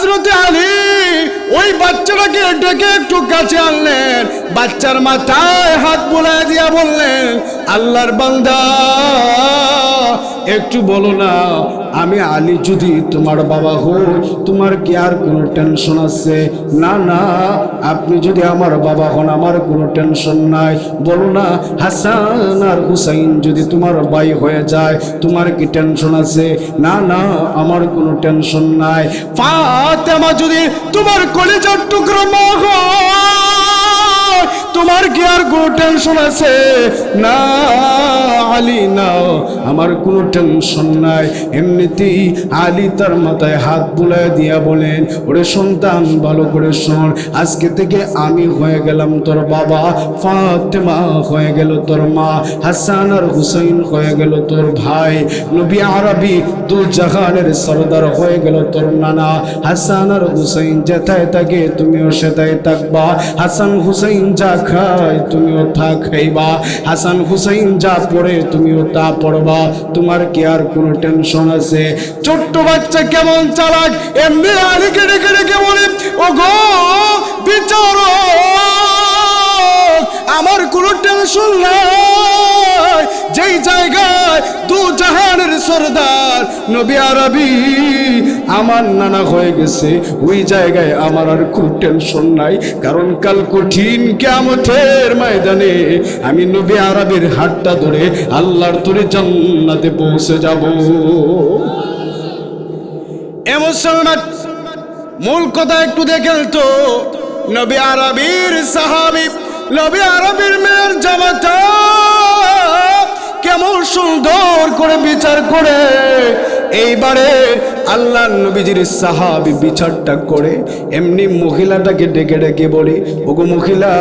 হযরত আলী ওই বাচ্চাটাকে ডেকে একটু কাছে আনলেন, বাচ্চার মাথায় হাত বুলায় দিয়া বললেন, আল্লাহর বান্দা একটু বলো না, আমি আলী যদি তোমার বাবা হই তোমার কি আর কোনো টেনশন আছে? না না, আপনি যদি আমার বাবা হন আমার কোনো টেনশন নাই। বলো না, হাসান আর হুসাইন যদি তোমার ভাই হয়ে যায় তোমার কি টেনশন আছে? না না, আমার কোনো টেনশন নাই। ফাতেমা যদি তোমার কলিজার টুকরো মা হয় তোমার কি আর কোনো টেনশন আছে? না আলী, না, আমার কোনো টেনশন নাই। এমনিতেই আলী তার মাথায় হাত বুলায় দিয়া বলেন, ওরে সন্তান ভালো করে শোন, আজকে থেকে আমি হয়ে গেলাম তোর বাবা, ফাতেমা হয়ে গেল তোর মা, হাসান আর হুসাইন হয়ে গেল তোর ভাই, নবী আরবি দু জাহানের সরদার হয়ে গেল তোর নানা। হাসান আর হুসাইন যেথায় থাকে তুমিও সেটাই থাকবা, হাসান হুসাইন যা খায় তুমিও তা খাইবা, হাসান হুসাইন যা পড়ে তুমিও তা পড়বা। তোমার কি আর কোনো টেনশন আছে? ছোট্ট বাচ্চা কেমন চালাক, এমনি আলীকে ডেকে ডেকে বলে, ও গো বিচারক, আমার কোনো টেনশন নাই। যেই জায়গায় দু জাহানের সরদার নবী আরবি আমার নানা হয়ে গেছে ওই জায়গায় আমার আর খুব টেনশন নাই, কারণ কাল কঠিন কিয়ামতের ময়দানে আমি নবী আরবির হাতটা ধরে আল্লাহর তরে জান্নাতে পৌঁছে যাব। এ মুসলমান, মূল কথা একটু দেখেন তো, নবী আরবির সাহাবী, নবী আরবির মেয়ের জামাতা কেমন সুন্দর করে বিচার করে এইবারে আল্লাহ নবীজির সাহাবী বিচারটা করে এমনি মহিলাটাকে ডেকে ডেকে বলে, ওগো মহিলা,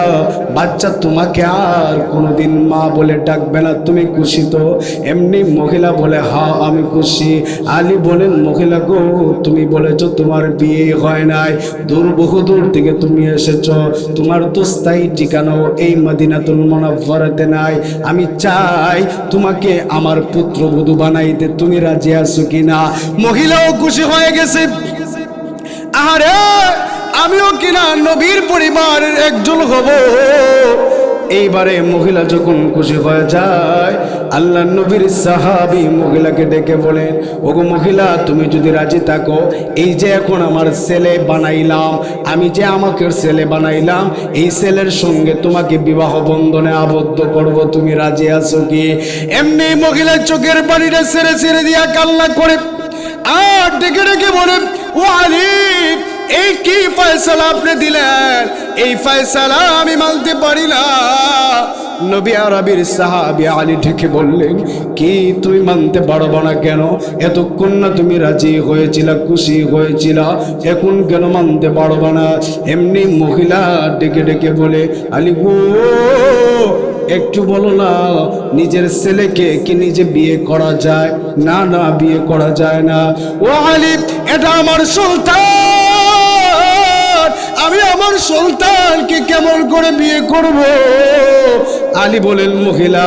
বাচ্চা তোমাকে আর কোনোদিন মা বলে ডাকবে না, তুমি খুশি তো? এমনি মহিলা বলে, হ্যাঁ আমি খুশি। আলী বলেন, মহিলা গো, তুমি বলেছো তোমার বিয়ে হয় নাই, দূর বহুদূর থেকে তুমি এসেছ, তোমার তো স্থায়ী ঠিকানাও এই মদিনাতুল মুনাওয়ারাতে নাই, আমি চাই তোমাকে আমার পুত্রবধূ বানাইতে, তুমি রাজি আছো কিনা? মহিলাও খুশি হয়ে গেছে, আরে আমিও কিনা নবীর পরিবারের একজন হব। এইবারে মহিলা যখন খুশি হয়ে যায়, আল্লাহ নবীর সাহাবী মহিলাকে ডেকে বলেন, ওগো মহিলা, তুমি যদি রাজি থাকো, এই যে এখন আমার ছেলে বানাইলাম, আমি যে আমাকে ছেলে বানাইলাম, এই ছেলের সঙ্গে তোমাকে বিবাহ বন্ধনে আবদ্ধ করব, তুমি রাজি আছো কি? এমনি মহিলার চোখের পানিটা ছেড়ে ছেড়ে দিয়া কান্না করে আর ডেকে ডেকে বলে, ও আলী, এই কি ফয়সালা আপনি দিলেন? এই ফয়সালা আমি মানতে পারি না। নবী আরবির সাহাবী আলী ঠেকে বললেন, কি তুমি মানতে পারবো না কেন? এতক্ষণ না তুমি রাজি হয়েছিল, খুশি হয়েছিল, এখন কেন মানতে পারবো না? এমনি মহিলা ডেকে ডেকে বলে, আলী গো, একটু বলো না, নিজের ছেলেকে কি নিজে বিয়ে করা যায়? না না, বিয়ে করা যায় না। ও আলী, এটা আমার সন্তান, আমি আমার সন্তানকে কেমন করে বিয়ে করব? আলী বলেন, মহিলা,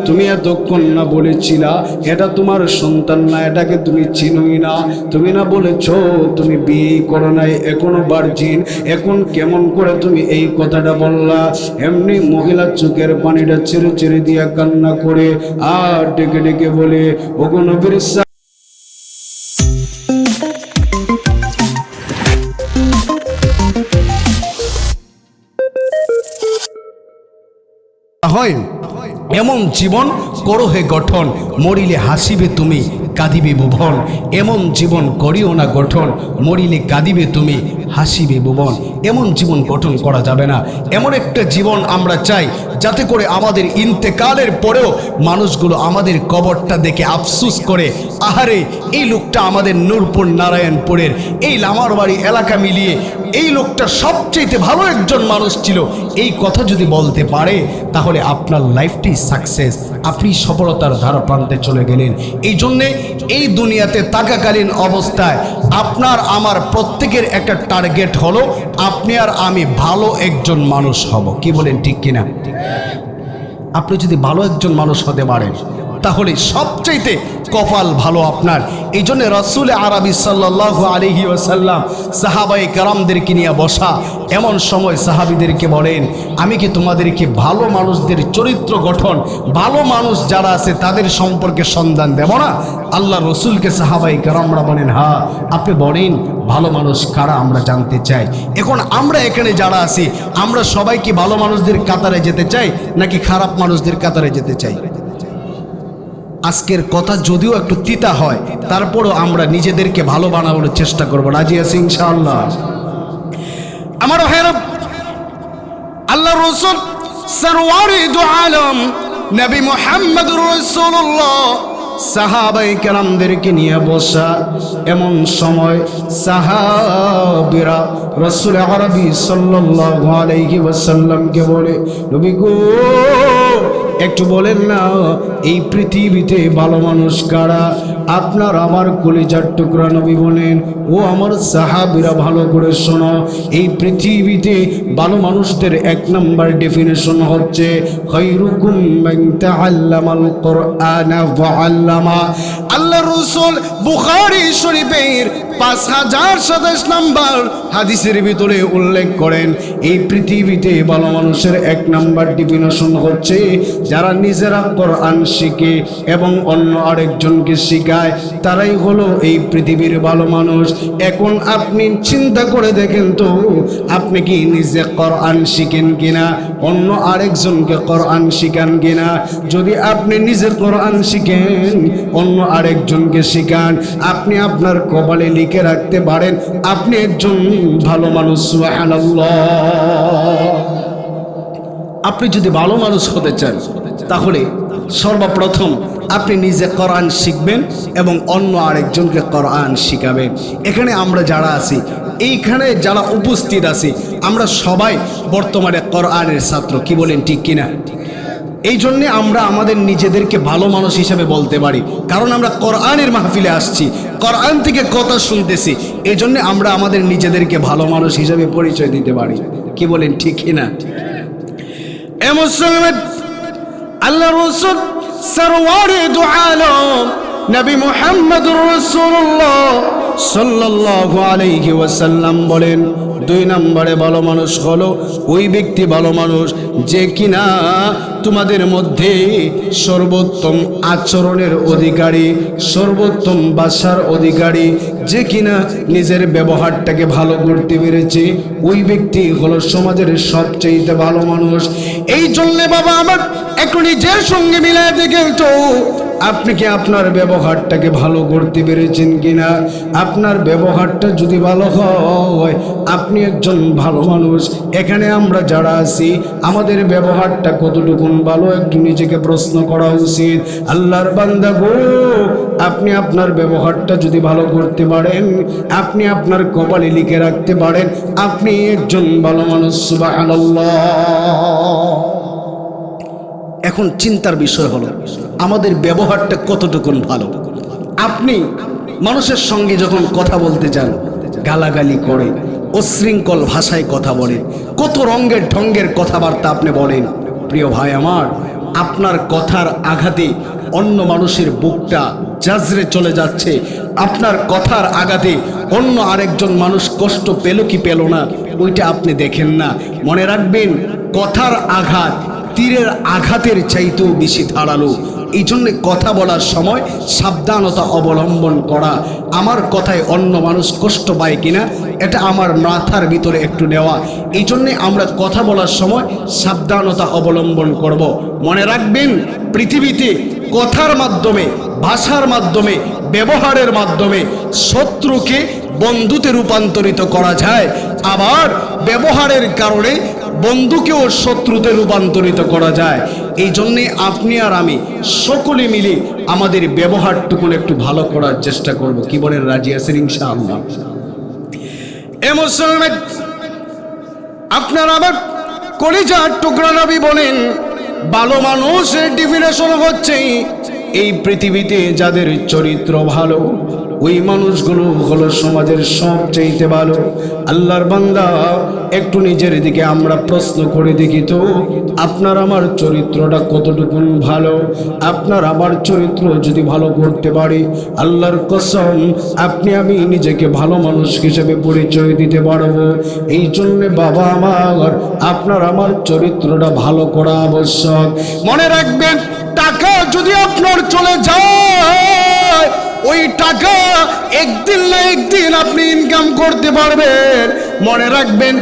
তুমি এতক্ষণ না বলেছিলা এটা তোমার সন্তান না, এটাকে তুমি চিনোই না, তুমি না বলেছ তুমি বিয়ে করো নাই, এখনো ভার্জিন, এখন কেমন করে তুমি এই কথাটা বললা? এমনি মহিলা চোখের পানিটা ছেড়ে ছেড়ে দিয়া কান্না করে আর ডেকে ডেকে বলে, ওগো নবীর হয় এমন জীবন করো হে গঠন, মরিলে হাসিবে তুমি, কাঁদিবে ভুবন। এমন জীবন করিও না গঠন, মরিলে কাঁদিবে তুমি, হাসিবে ভুবন। এমন জীবন গঠন করা যাবে না। এমন একটা জীবন আমরা চাই যাতে করে আমাদের ইন্তেকালের পরেও মানুষগুলো আমাদের কবরটা দেখে আফসুস করে, আহারে এই লোকটা আমাদের নূরপুর নারায়ণপুরের এই লামারবাড়ি এলাকা মিলিয়ে এই লোকটা সবচেয়ে ভালো একজন মানুষ ছিল, এই কথা যদি বলতে পারে তাহলে আপনার লাইফটি সাকসেস, আপনি সফলতার ধারা প্রান্তে চলে গেলেন। এই জন্যে এই দুনিয়াতে থাকাকালীন অবস্থায় আপনার আমার প্রত্যেকের একটা টার্গেট হলো আপনি আর আমি ভালো একজন মানুষ হব। কি বলেন, ঠিক কিনা? আপনি যদি ভালো একজন মানুষ হতে পারেন তাহলে সবচাইতে কপাল ভালো আপনার। এই জন্য রাসূল আরবি সাল্লাল্লাহু আলাইহি ওয়াসাল্লাম সাহাবায়ে কেরামদেরকে নিয়ে বসা, এমন সময় সাহাবীদেরকে বলেন, আমি কি তোমাদেরকে ভালো মানুষদের চরিত্র গঠন, ভালো মানুষ যারা আছে তাদের সম্পর্কে সন্ধান দেব না? আল্লাহ রসুলকে সাহাবায়ে কেরামরা বলেন, হ্যাঁ আপনি বলেন ভালো মানুষ কারা, আমরা জানতে চাই। এখন আমরা এখানে যারা আছি, আমরা সবাই কি ভালো মানুষদের কাতারে যেতে চাই নাকি খারাপ মানুষদের কাতারে যেতে চাই? আজকের কথা যদিও একটু তিতা হয়, তারপরও আমরা নিজেদেরকে ভালো বানানোর চেষ্টা করব। রাজি আছি ইনশাআল্লাহ? আমার ভাইরা, আল্লাহ রাসূল সরওয়ারে দু আলম নবী মুহাম্মদুর রাসূলুল্লাহ সাহাবায়ে কেরামদেরকে নিয়ে বসা, এমন সময় সাহাবীরা রাসূল আরবি সাল্লাল্লাহু আলাইহি ওয়াসাল্লামকে বলে, নবী গো একটু বলেন না এই পৃথিবীতে ভালো মানুষ কারা? আপনার আমার কলিজার টুকরা নবী বলেন, ও আমার সাহাবীরা ভালো করে শোনো, এই পৃথিবীতে ভালো মানুষদের এক নাম্বার ডেফিনেশন হচ্ছে খায়রুকুম মান তাআল্লামাল কুরআনা ওয়া আল্লামা। আল্লাহ রাসূল বুখারী শরীফের 5027 নম্বর হাদিসের ভিতরে উল্লেখ করেন, এই পৃথিবীতে ভালো মানুষের এক নাম্বার ডেফিনেশন হচ্ছে যারা নিজেরা কোরআন শিখে এবং অন্য আরেকজনকে শেখায়, তারাই হলো এই পৃথিবীর ভালো মানুষ। এখন আপনি চিন্তা করে দেখেন তো, আপনি কি নিজে কোরআন শিখেন কিনা, অন্য আরেকজনকে কোরআন শিখান কিনা? যদি আপনি নিজে কোরআন শিখেন, অন্য আরেকজনকে শিখান, আপনি আপনার কপালে লিখে রাখতে পারেন আপনি একজন ভালো মানুষ। সুবহানাল্লাহ। আপনি যদি ভালো মানুষ হতে চান, তাহলে সর্বপ্রথম আপনি নিজে কোরআন শিখবেন এবং অন্য আরেকজনকে কোরআন শিখাবেন। এখানে আমরা যারা আছি, এইখানে যারা উপস্থিত আছি, আমরা সবাই বর্তমানে কোরআনের ছাত্র, কি বলেন ঠিক কিনা? এই জন্যে আমরা আমাদের নিজেদেরকে ভালো মানুষ হিসেবে বলতে পারি, কারণ আমরা কোরআনের মাহফিলে আসছি, কোরআন থেকে কথা শুনতেছি, এই জন্যে আমরা আমাদের নিজেদেরকে ভালো মানুষ হিসেবে পরিচয় দিতে পারি, কি বলেন ঠিক কিনা? এ মুসলমান, আল্লাহ রাসূল সরওয়ারে দু আলম নবী মুহাম্মদুর রাসূলুল্লাহ সাল্লাল্লাহু আলাইহি ওয়াসাল্লাম বলেন, 2 নম্বরে ভালো মানুষ হলো ওই ব্যক্তি ভালো মানুষ যে কিনা তোমাদের মধ্যে সর্বোত্তম আচরণের অধিকারী, সর্বোত্তম ভাষার অধিকারী, যে কিনা নিজের ব্যবহারটাকে ভালো করতে পেরেছে, ওই ব্যক্তি হলো সমাজের সবচেয়ে ভালো মানুষ। এই জন্য বাবা আমার একটু নিজের সঙ্গে মিলায় দেখেন তো, আপনি কি আপনার ব্যবহারটাকে ভালো করতে পেরেছেন কিনা? আপনার ব্যবহারটা যদি ভালো হয়, আপনি একজন ভালো মানুষ। এখানে আমরা যারা আছি, আমাদের ব্যবহারটা কতটুকু ভালো একটু নিজেকে প্রশ্ন করা উচিত। আল্লাহর বান্দা গো, আপনি আপনার ব্যবহারটা যদি ভালো করতে পারেন, আপনি আপনার কপালে লিখে রাখতে পারেন আপনি একজন ভালো মানুষ। সুবহানাল্লাহ। এখন চিন্তার বিষয় হলো আমাদের ব্যবহারটা কতটুকু ভালো। আপনি মানুষের সঙ্গে যখন কথা বলতে যান, গালাগালি করে, অশৃঙ্খল ভাষায় কথা বলেন, কত রঙের ঢঙ্গের কথাবার্তা আপনি বলেন। প্রিয় ভাই আমার, আপনার কথার আঘাতে অন্য মানুষের বুকটা জাজরে চলে যাচ্ছে, আপনার কথার আঘাতে অন্য আরেকজন মানুষ কষ্ট পেল কি পেল না, ওইটা আপনি দেখেন না। মনে রাখবেন, কথার আঘাত তীরের আঘাতের চাইতেও বেশি ধারালো। এই জন্যে কথা বলার সময় সাবধানতা অবলম্বন করা। আমার কথায় অন্য মানুষ কষ্ট পায় কিনা এটা আমার মাথার ভিতরে একটু নেওয়া। এই জন্যে আমরা কথা বলার সময় সাবধানতা অবলম্বন করব। মনে রাখবেন, পৃথিবীতে কথার মাধ্যমে, ভাষার মাধ্যমে, ব্যবহারের মাধ্যমে শত্রুকে বন্ধুতে রূপান্তরিত করা যায়, আবার ব্যবহারের কারণে বন্ধুকেও শত্রুতে রূপান্তরিত করা যায়। এই জন্যে আপনি আর আমি সকলে মিলে আমাদের ব্যবহারটুকু একটু ভালো করার চেষ্টা করব, কি বলেন? রাজি আছেন ইনশাআল্লাহ? এ মুসলমান, আপনার আমার কলিজার টুকরা নবী বলেন, ভালো মানুষের ডেফিনেশন হচ্ছে এই পৃথিবীতে যাদের চরিত্র ভালো, ওই মানুষগুলো হলো সমাজের সবচেয়ে ভালো। আল্লাহর বান্দা, একটু নিজের দিকে আমরা প্রশ্ন করে দেখি তো, আপনার আমার চরিত্রটা কতটুকু ভালো। আপনার আমার চরিত্র যদি ভালো করতে পারি, আল্লাহর কসম আপনি আমি নিজেকে ভালো মানুষ হিসেবে পরিচয় দিতে পারবো। এই জন্যে বাবা আমার, আপনার আমার চরিত্রটা ভালো করা আবশ্যক। মনে রাখবেন, টাকা যদি আপনার চলে যায়, ওই টাকা একদিন না একদিন আপনি ইনকাম করতে পারবেন। মনে রাখবেন,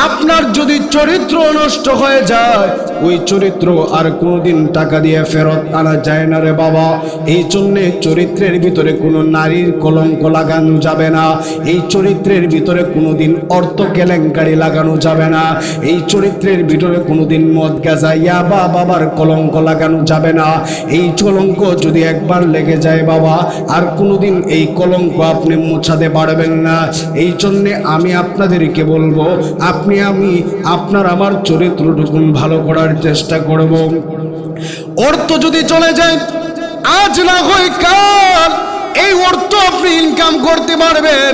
আপনার যদি চরিত্র নষ্ট হয়ে যায়, ওই চরিত্র আর কোনোদিন টাকা দিয়ে ফেরত আনা যায় না রে বাবা। এই জন্যে চরিত্রের ভিতরে কোনো নারীর কলঙ্ক লাগানো যাবে না। এই চরিত্রের ভিতরে কোনোদিন অর্থ কেলেঙ্কারি লাগানো যাবে না। এই চরিত্রের ভিতরে কোনোদিন মদ গাঁজা ইয়াবা বাবার কলঙ্ক লাগানো যাবে না। এই কলঙ্ক যদি একবার লেগে যায় বাবা, আর কোনোদিন এই কলঙ্ক আপনি মোছাতে পারবেন না। এই জন্যে আমি আপনাদেরকে বলবো, আপনি আমি আপনার আমার চরিত্রটুকু ভালো করার চেষ্টা করব। অর্থ যদি চলে যায়, আজ না হয় কাল এই অর্থ আপনি ইনকাম করতে পারবেন।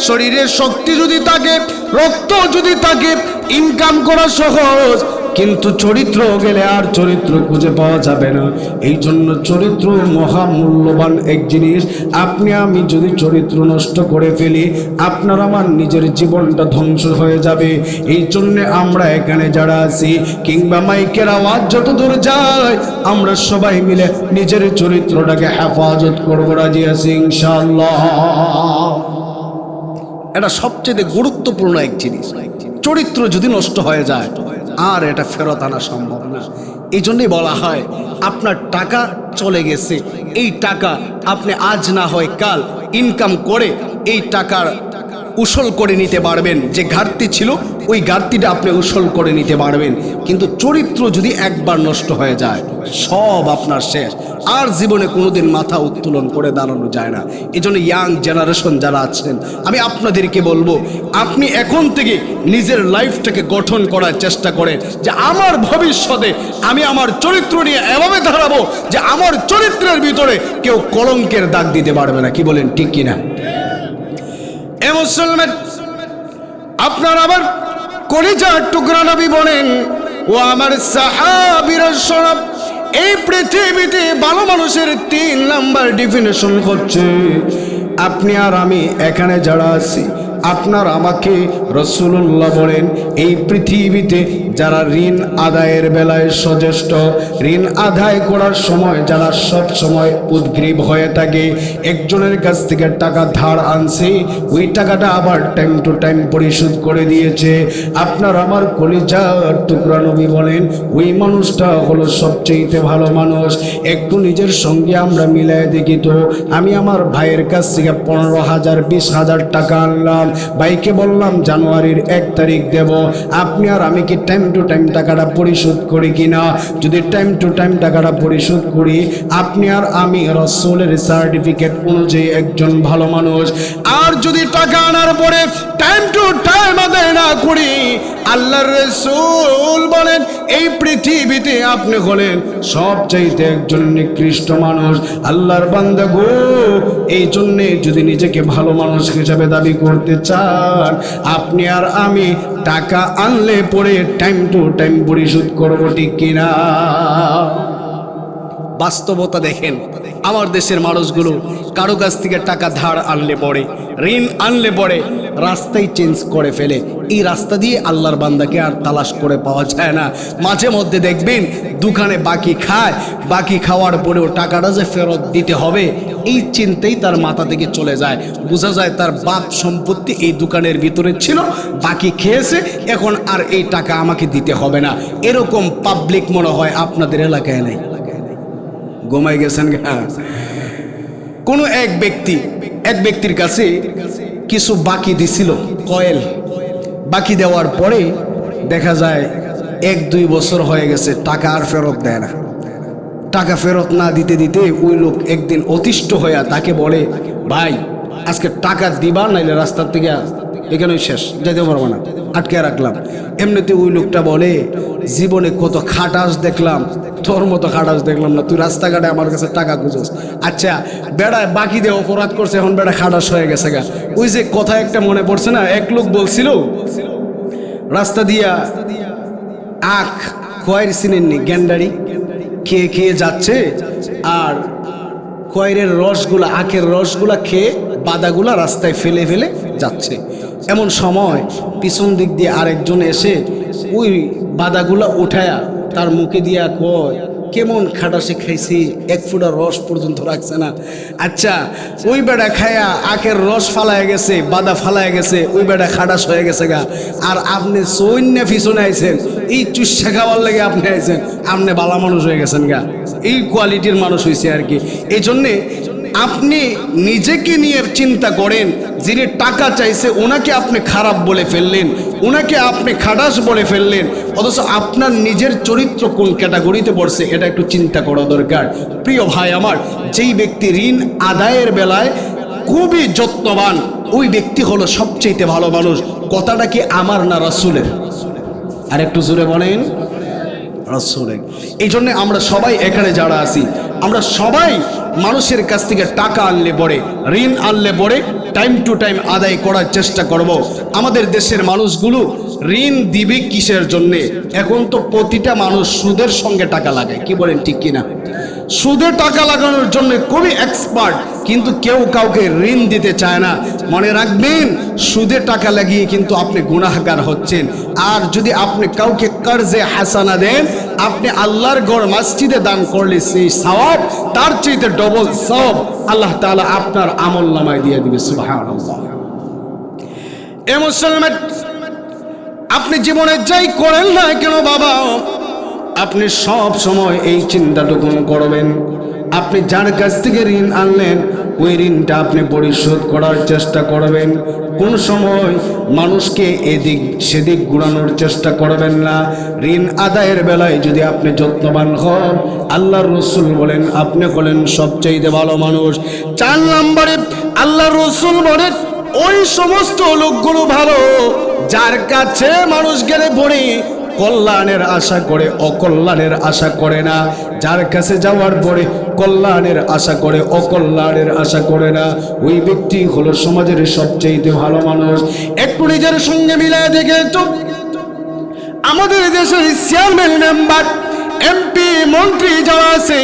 শরীরের শক্তি যদি থাকে, রক্ত যদি থাকে, ইনকাম করা সহজ। কিন্তু চরিত্র গেলে আর চরিত্র খুঁজে পাওয়া যাবে না। এই জন্য চরিত্র মহামূল্যবান এক জিনিস। আপনি আমি যদি চরিত্র নষ্ট করে ফেলি, আপনার আমার নিজের জীবনটা ধ্বংস হয়ে যাবে। এই জন্যে আমরা এখানে যারা আছি, কিংবা মাইকের আওয়াজ যত দূর যায়, আমরা সবাই মিলে নিজের চরিত্রটাকে হেফাজত করবো। রাজি আছি ইনশাআল্লাহ? এটা সবচেয়ে গুরুত্বপূর্ণ এক জিনিস। চরিত্র যদি নষ্ট হয়ে যায়, আর এটা ফেরত আনা সম্ভব না। এই জন্যই বলা হয়, আপনার টাকা চলে গেছে, এই টাকা আপনি আজ না হয় কাল ইনকাম করে এই টাকার উসল করে নিতে পারবেন। যে ঘাটতি ছিল, ওই ঘাটতিটা আপনি উসল করে নিতে পারবেন। কিন্তু চরিত্র যদি একবার নষ্ট হয়ে যায়, সব আপনার শেষ। আর জীবনে কোনোদিন মাথা উত্তোলন করে দাঁড়ানো যায় না। এই জন্য ইয়াং জেনারেশন যারা আছেন, আমি আপনাদেরকে বলবো, আপনি এখন থেকে নিজের লাইফটাকে গঠন করার চেষ্টা করেন, যে আমার ভবিষ্যতে আমি আমার চরিত্র নিয়ে এভাবে দাঁড়াবো যে আমার চরিত্রের ভিতরে কেউ কলঙ্কের দাগ দিতে পারবে না। কি বলেন, ঠিক কিনা? এ মুসলমান, আপনার আবার কলিজার টুকরা নবী বলেন, ও আমার সাহাবীরা শোনো, এই পৃথিবীতে ভালো মানুষের 3 নাম্বার ডেফিনেশন হচ্ছে, আপনি আর আমি এখানে যারা আছি, আপনার আমাকে রাসূলুল্লাহ বলেন, এই পৃথিবীতে যারা ঋণ আদায়ের বেলায় সচেষ্ট, ঋণ আদায় করার সময় যারা সব সময় উদ্গ্রীব হয়ে থাকে, একজনের কাছ থেকে টাকা ধার আনছে, ওই টাকাটা আবার টাইম টু টাইম পরিশোধ করে দিয়েছে, আপনার আমার কলিজার টুকরা নবী বলেন, ওই মানুষটা হলো সবচেয়ে ভালো মানুষ। একটু নিজের সঙ্গে আমরা মিলাই দেখি তো, আমি আমার ভাইয়ের কাছ থেকে 15,000 20,000 টাকা আনলাম, ভাইকে বললাম জানুয়ারির 1 তারিখ দেব, আপনি আর আমি কি টাইম টু টাইম টাকাটা পরিশোধ করি কিনা? যদি টাইম টু টাইম টাকাটা পরিশোধ করি, আপনি আর আমি রাসূলের সার্টিফিকেট অনুযায়ী একজন ভালো মানুষ। আর যদি টাকা আনার পরে টাইম টু টাইম আদায় না করি, আল্লাহর রাসূল বলেন, এই পৃথিবীতে আপনি হলেন সবচাইতে একজন নিকৃষ্ট মানুষ। আল্লাহর বান্দা গো, এই জন্যে যদি নিজেকে ভালো মানুষ হিসাবে দাবি করতে চান, আপনি আর আমি টাকা আনলে পরে টাইম টু টাইম পরিশোধ করবো, ঠিক কিনা? বাস্তবতা দেখেন, আমার দেশের মানুষগুলো কারো কাছ থেকে টাকা ধার আনলে পরে, ঋণ আনলে পরে রাস্তাই চেঞ্জ করে ফেলে। এই রাস্তা দিয়ে আল্লাহর বান্দাকে আর তালাশ করে পাওয়া যায় না। মাঝে মধ্যে দেখবেন দোকানে বাকি খায়, বাকি খাওয়ার পরেও টাকাটা যে ফেরত দিতে হবে, এই চিন্তাই তার মাথা থেকে চলে যায়। বোঝা যায় তার বাপ সম্পত্তি এই দোকানের ভিতরে ছিল, বাকি খেয়েছে, এখন আর এই টাকা আমাকে দিতে হবে না। এরকম পাবলিক মনে হয় আপনাদের এলাকায় নেই। ঘুমাই গেছেন? কোন এক ব্যক্তির কাছে কিছু বাকি দিছিল, কয়েল বাকি দেওয়ার পরে দেখা যায় 1-2 বছর হয়ে গেছে, টাকা আর ফেরত দেয় না। টাকা ফেরত না দিতে দিতে ওই লোক একদিন অতিষ্ঠ হইয়া তাকে বলে, ভাই আজকে টাকা দিবা, নাইলে রাস্তার থেকে এখানেই শেষ, যেতে পারবো না। আটকে রাখলাম। এমনিতে ওই লোকটা বলে, জীবনে কত খাটাস দেখলাম, তোর মতো খাটাস দেখলাম না, তুই রাস্তাঘাটে আমার কাছে টাকা খুঁজোস। আচ্ছা বেড়ায় বাকি দিয়ে অপরাধ করছে, এখন বেড়া খাটাস হয়ে গেছে গা। ওই যে কথা একটা মনে পড়ছে না, এক লোক বলছিল রাস্তা দিয়া আখ খয়ের চিনেননি, গ্যান্ডারি খেয়ে খেয়ে যাচ্ছে, আর খয়ের রসগুলা, আখের রসগুলা খেয়ে বাদাগুলা রাস্তায় ফেলে ফেলে যাচ্ছে। এমন সময় পিছন দিক দিয়ে আরেকজন এসে ওই বাদাগুলা উঠায়া তার মুখে দিয়া কয়, কেমন খাটাসে খাইছি, এক ফুটা রস পর্যন্ত রাখছে না। আচ্ছা ওই বেড়া খায়া আখের রস ফালায় গেছে, বাদা ফালায় গেছে, ওই বেড়া খাটাস হয়ে গেছে গা। আর আপনি সৈন্য পিছনে আইছেন, এই চুষা খাওয়ার লেগে আপনি আইছেন, আপনি বালা মানুষ হয়ে গেছেন গা। এই কোয়ালিটির মানুষ হয়েছে আর কি। এই জন্যে আপনি নিজেকে নিয়ে চিন্তা করেন, যিনি টাকা চাইছে ওনাকে আপনি খারাপ বলে ফেললেন, ওনাকে আপনি খাটাস বলে ফেললেন, অথচ আপনার নিজের চরিত্র কোন ক্যাটাগরিতে পড়ছে এটা একটু চিন্তা করা দরকার। প্রিয় ভাই আমার, যেই ব্যক্তি ঋণ আদায়ের বেলায় খুবই যত্নবান, ওই ব্যক্তি হলো সবচেয়ে ভালো মানুষ। কথাটা কি আমার না রাসূলের? আর একটু জোরে বলেন, রাসূলের। এই জন্য আমরা সবাই এখানে যারা আছি, আমরা সবাই মানুষের কাছ থেকে টাকা আনলে পরে, ঋণ আনলে পরে টাইম টু টাইম আদায় করার চেষ্টা করব। আমাদের দেশের মানুষগুলো ঋণ দিবে কিসের জন্যে? এখন তো প্রতিটা মানুষ সুদের সঙ্গে টাকা লাগায়, কি বলেন ঠিক কিনা? সুদে টাকা লাগানোর জন্য খুবই এক্সপার্ট, কিন্তু কেউ কাউকে ঋণ দিতে চায় না। মনে রাখবেন, সুদে টাকা লাগিয়ে কিন্তু আপনি গুনাহগার হচ্ছেন। আর যদি আপনি কাউকে কর্জে হাসানা দেন, আপনি আল্লাহর ঘর মসজিদে দান করলে সেই সওয়াব তার চাইতে ডবল সওয়াব আল্লাহ তাআলা আপনার আমলনামায় দিয়ে দিবে। সুবহানাল্লাহ। এ মুসলমান, আপনি জীবনে যাই করেন না কেন বাবা, আপনি সব সময় এই চিন্তাটুকু করবেন, আপনি যার কাছ থেকে ঋণ আনলেন ওই ঋণটা আপনি পরিশোধ করার চেষ্টা করবেন। কোন সময় মানুষকে এদিক সেদিক ঘুরানোর চেষ্টা করবেন না। ঋণ আদায়ের বেলায় যদি আপনি যত্নবান হন, আল্লাহর রাসূল বলেন আপনি হলেন সবচেয়ে ভালো মানুষ। 4 নম্বরে আল্লাহর রাসূল বলেন, ওই সমস্ত লোকগুলো ভালো যার কাছে মানুষ গেলে পড়ে কল্যাণের আশা করে, অকল্যাণের আশা করে না। যার কাছে যাওয়ার পরে কল্যাণের আশা করে, অকল্যাণের আশা করে না, ওই ব্যক্তি হলো সমাজের সবচেয়ে ভালো মানুষ। একটু নিজের সঙ্গে মিলায় দেখে তো আমাদের দেশের চেয়ারম্যান, মেম্বার, এমপি, মন্ত্রী যারা আছে,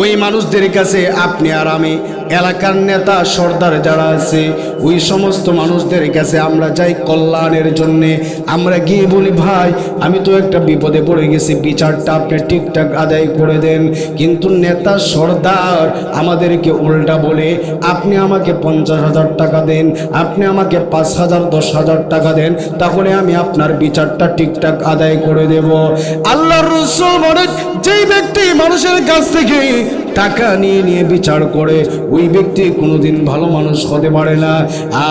ওই মানুষদের কাছে আপনি আর আমি, এলাকার নেতা সর্দার যারা আছে, ওই সমস্ত মানুষদের কাছে আমরা যাই কল্যাণের জন্যে। আমরা গিয়ে বলি, ভাই আমি তো একটা বিপদে পড়ে গেছি, বিচারটা আপনি ঠিকঠাক আদায় করে দেন। কিন্তু নেতা সর্দার আমাদেরকে উল্টা বলে, আপনি আমাকে 50,000 টাকা দেন, আপনি আমাকে 5,000 10,000 টাকা দেন, তাহলে আমি আপনার বিচারটা ঠিকঠাক আদায় করে দেব। আল্লাহর রাসূল বলেন, যেই ব্যক্তি মানুষের কাছ থেকে টাকা নিয়ে নিয়ে বিচার করে, ওই ব্যক্তি কোনোদিন ভালো মানুষ হতে পারে না।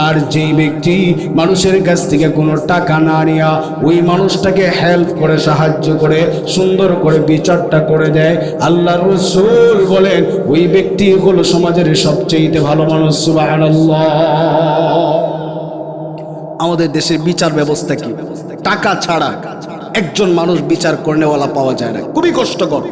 আর যেই ব্যক্তি মানুষের কাছ থেকে কোনো টাকা না নিয়ে ওই মানুষটাকে হেল্প করে, সাহায্য করে, সুন্দর করে বিচারটা করে দেয়, আল্লাহর রাসূল বলেন ওই ব্যক্তি হলো সমাজের সবচেয়ে ভালো মানুষ। সুবহানাল্লাহ। আমাদের দেশের বিচার ব্যবস্থা কি? টাকা ছাড়া একজন মানুষ বিচার করেওয়ালা পাওয়া যায় না, খুবই কষ্টকর।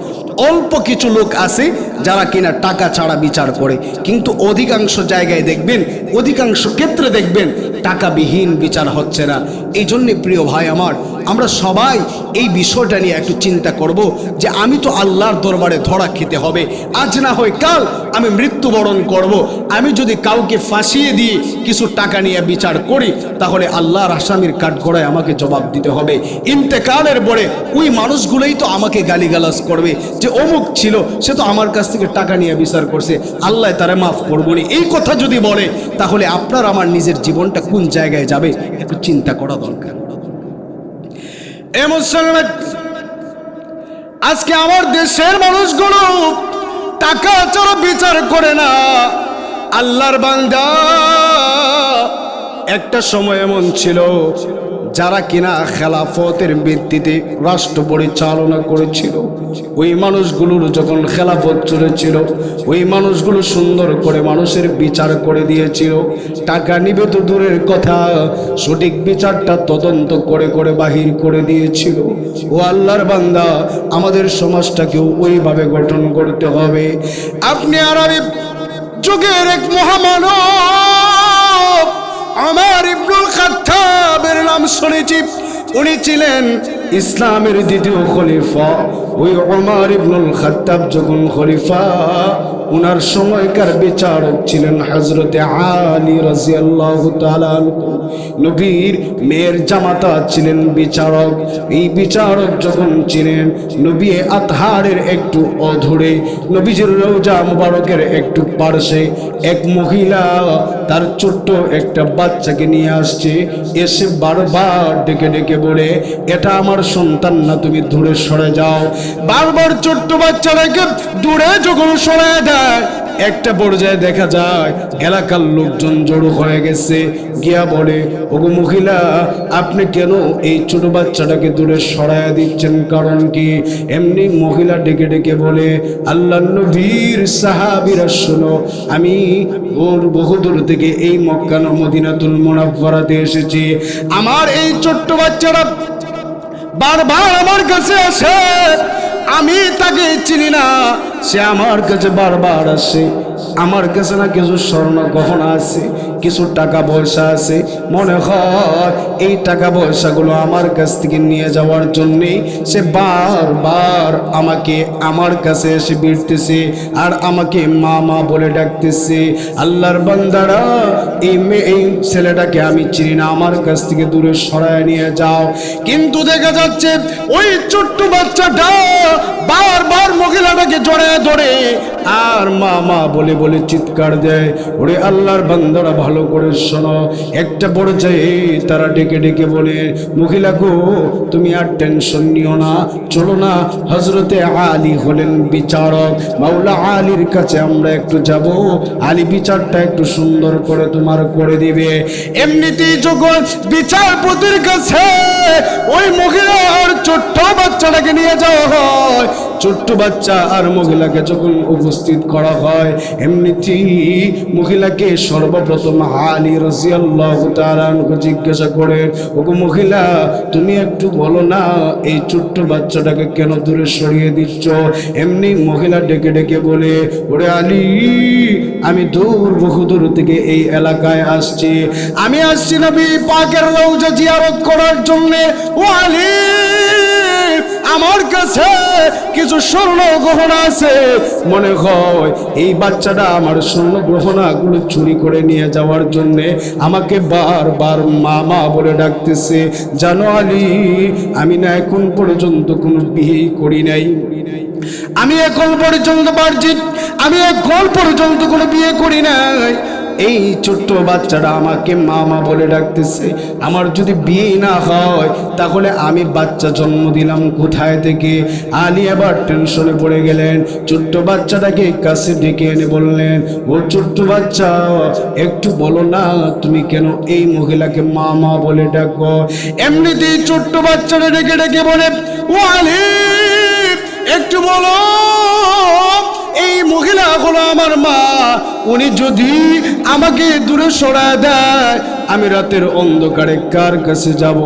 অল্প কিছু লোক আছে যারা কিনা টাকা ছাড়া বিচার করে, কিন্তু অধিকাংশ জায়গায় দেখবেন, অধিকাংশ ক্ষেত্রে দেখবেন টাকাবিহীন বিচার হচ্ছে না। এই জন্যে প্রিয় ভাই আমার, আমরা সবাই এই বিষয়টা নিয়ে একটু চিন্তা করব যে আমি তো আল্লাহর দরবারে ধরা খেতে হবে, আজ না হয় কাল আমি মৃত্যুবরণ করব। আমি যদি কাউকে ফাঁসিয়ে দিয়ে কিছু টাকা নিয়ে বিচার করি, তাহলে আল্লাহর আসামির কাঠগড়ায় আমাকে জবাব দিতে হবে। ইন্তেকালের পরে ওই মানুষগুলোই তো আমাকে গালিগালাজ করবে যে অমুক ছিল, সে তো আমার কাছ থেকে টাকা নিয়ে বিচার করছে, আল্লাহ তারা মাফ করবো না। এই কথা যদি বলে, তাহলে আপনার আমার নিজের জীবনটা কোন জায়গায় যাবে একটু চিন্তা করা দরকার। এ মুসলমান, আজকে আমার দেশের মানুষগুলো টাকা ছাড়া বিচার করে না। আল্লাহর বান্দা, একটা সময় এমন ছিল যারা কিনা খেলাফতের ভিত্তিতে রাষ্ট্র পরিচালনা করেছিল, ওই মানুষগুলোর যখন খেলাফত চলেছিল, ওই মানুষগুলো সুন্দর করে মানুষের বিচার করে দিয়েছিল। টাকা নিবে তো দূরের কথা, সঠিক বিচারটা তদন্ত করে করে বাহির করে দিয়েছিল। ও আল্লাহর বান্দা, আমাদের সমাজটাকেও ওইভাবে গঠন করতে হবে। আপনি আরবি যুগের এক মহামানব ওমর ইবনুল খাত্তাবের নাম শুনেছি। উনি ছিলেন ইসলামের দ্বিতীয় খলিফা। ওই ওমর ইবনুল খাত্তাব যখন খলিফা, উনার সময়কার বিচারক ছিলেন হযরতে আলী রাদিয়াল্লাহু তাআলা। নবীর মেয়ের জামাতা ছিলেন বিচারক। এই বিচারক যখন ছিলেন, নবী আতহারের একটু অধরে, নবীজির রওজা মুবারকের একটু পাশে এক মহিলা তার ছোট্ট একটা বাচ্চাকে নিয়ে আসছে। এসে বারবার ডেকে ডেকে বলে, এটা আমার সন্তান না, তুমি দূরে সরে যাও। বারবার ছোট্ট বাচ্চাটাকে দূরে যখন সরে দেয়, একটা পর্যায়ে দেখা যায় এলাকার লোকজন জড়ো হয়ে গেছে। গিয়া বলে, ওগো মহিলা, আপনি কেন এই ছোট বাচ্চাটাকে দূরে সরাইয়া দিচ্ছেন, কারণ কি? এমনি মহিলা ডেকে ডেকে বলে, আল্লাহর নবীর সাহাবীরা শোনো, আমি ওর বহুদূর থেকে এই মক্কা মদিনাতুল মুনাওয়ারাতে এসেছি। আমার এই ছোট্ট বাচ্চাটা বারবার আমার কাছে আসে, আমি তাকে চিনি না, সে আমার কাছে বারবার আসে। আমার কাছে না কিছু স্বর্ণ গহনা আছে, কিছু টাকা পয়সা আছে। মনে হয় এই টাকা পয়সাগুলো আমার কাছ থেকে নিয়ে যাওয়ার জন্যেই সে বারবার আমাকে আমার কাছে এসে ভিড়তেছে আর আমাকে মা মা বলে ডাকতেছে। আল্লাহর বান্দারা, এই ছেলেটাকে আমি চিনি না, আমার কাছ থেকে দূরে সরায় নিয়ে যাও। কিন্তু দেখা যাচ্ছে ওই ছোট্ট বাচ্চাটা বারবার মহিলাটাকে জড়ায় ধরে আর মা মা বলে বলে চিৎকার দেয়। ওরে আল্লাহর বান্দারা, ভালো করে শোনো। একটা পর্যায়ে তারা ডেকে ডেকে বলে, মহিলা গো, তুমি আর টেনশন নিও না, চলো না, হযরতে আলী হলেন বিচারক, মাওলা আলীর কাছে আমরা একটু যাব, আলী বিচারটা একটু সুন্দর করে তোমার করে দিবে। এমনিতেই যখন বিচারপতির কাছে ওই মহিলার ছোট্ট বাচ্চাটাকে নিয়ে যাওয়া হয়, ছোট্ট বাচ্চা আর মহিলাকে যখন উপস্থিত করা হয়, এমনিতেই মহিলাকে সর্বপ্রথম আলী রাদিয়াল্লাহু তাআলা আনহু জিজ্ঞাসা করে, ওগো মহিলা, তুমি একটু বলো না, এই ছোট্ট বাচ্চাটাকে কেন দূরে সরিয়ে দিচ্ছ? এমনি মহিলা ডেকে ডেকে বলে, ওরে আলী, আমি বহুদূর থেকে এই এলাকায় আসছি, আমি আসছি নবী পাকের রওজা জিয়ারত করার জন্য। ও আলী, আমার কাছে কিছু স্বর্ণ গহনা আছে, মনে হয় এই বাচ্চাটা আমার স্বর্ণ গহনাগুলো চুরি করে নিয়ে যাওয়ার জন্য আমাকে বারবার মামা বলে ডাকতেছে। জানো আলী, আমি না এখন পর্যন্ত কোনো বিয়ে করি নাই, আমি এখন পর্যন্ত কোনো বিয়ে করি নাই। এই ছোট্ট বাচ্চাটা আমাকে মামা বলে ডাকতেছে। আমার যদি বিয়ে না হয় তাহলে আমি বাচ্চা জন্ম দিলাম কোথায় থেকে? আলী আবার টেনশনে পড়ে গেলেন। ছোট্ট বাচ্চাটাকে কাছে ডেকে এনে বললেন, ও ছোট্ট বাচ্চা, একটু বলো না, তুমি কেন এই মহিলাকে মামা বলে ডাকো? এমনিতেই ছোট্ট বাচ্চাটা ডেকে ডেকে বলে, ও আলী, একটু বলো, এই মহিলা হলো আমার মা, উনি যদি আমাকে দূরে সরায় দেয়, আমি রাতের অন্ধকারে কার কাছে যাব?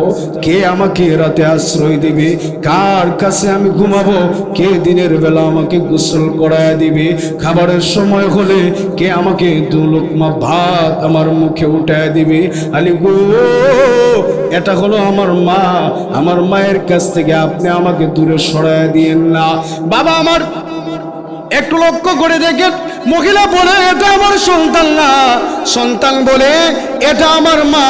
কে আমাকে রাতে আশ্রয় দিবে? কার কাছে আমি ঘুমাবো? কে দিনের বেলা আমাকে গোসল করায় দিবে? খাবারের সময় হলে কে আমাকে 2 লোকমা ভাত আমার মুখে উঠায় দিবে? আলী গো, এটা হলো আমার মা, আমার মায়ের কাছ থেকে আপনি আমাকে দূরে সরায় দিয়েন না। বাবা আমার একটু লক্ষ্য করে দেখেন, মহিলা বলে এটা আমার সন্তান না, সন্তান বলে এটা আমার মা।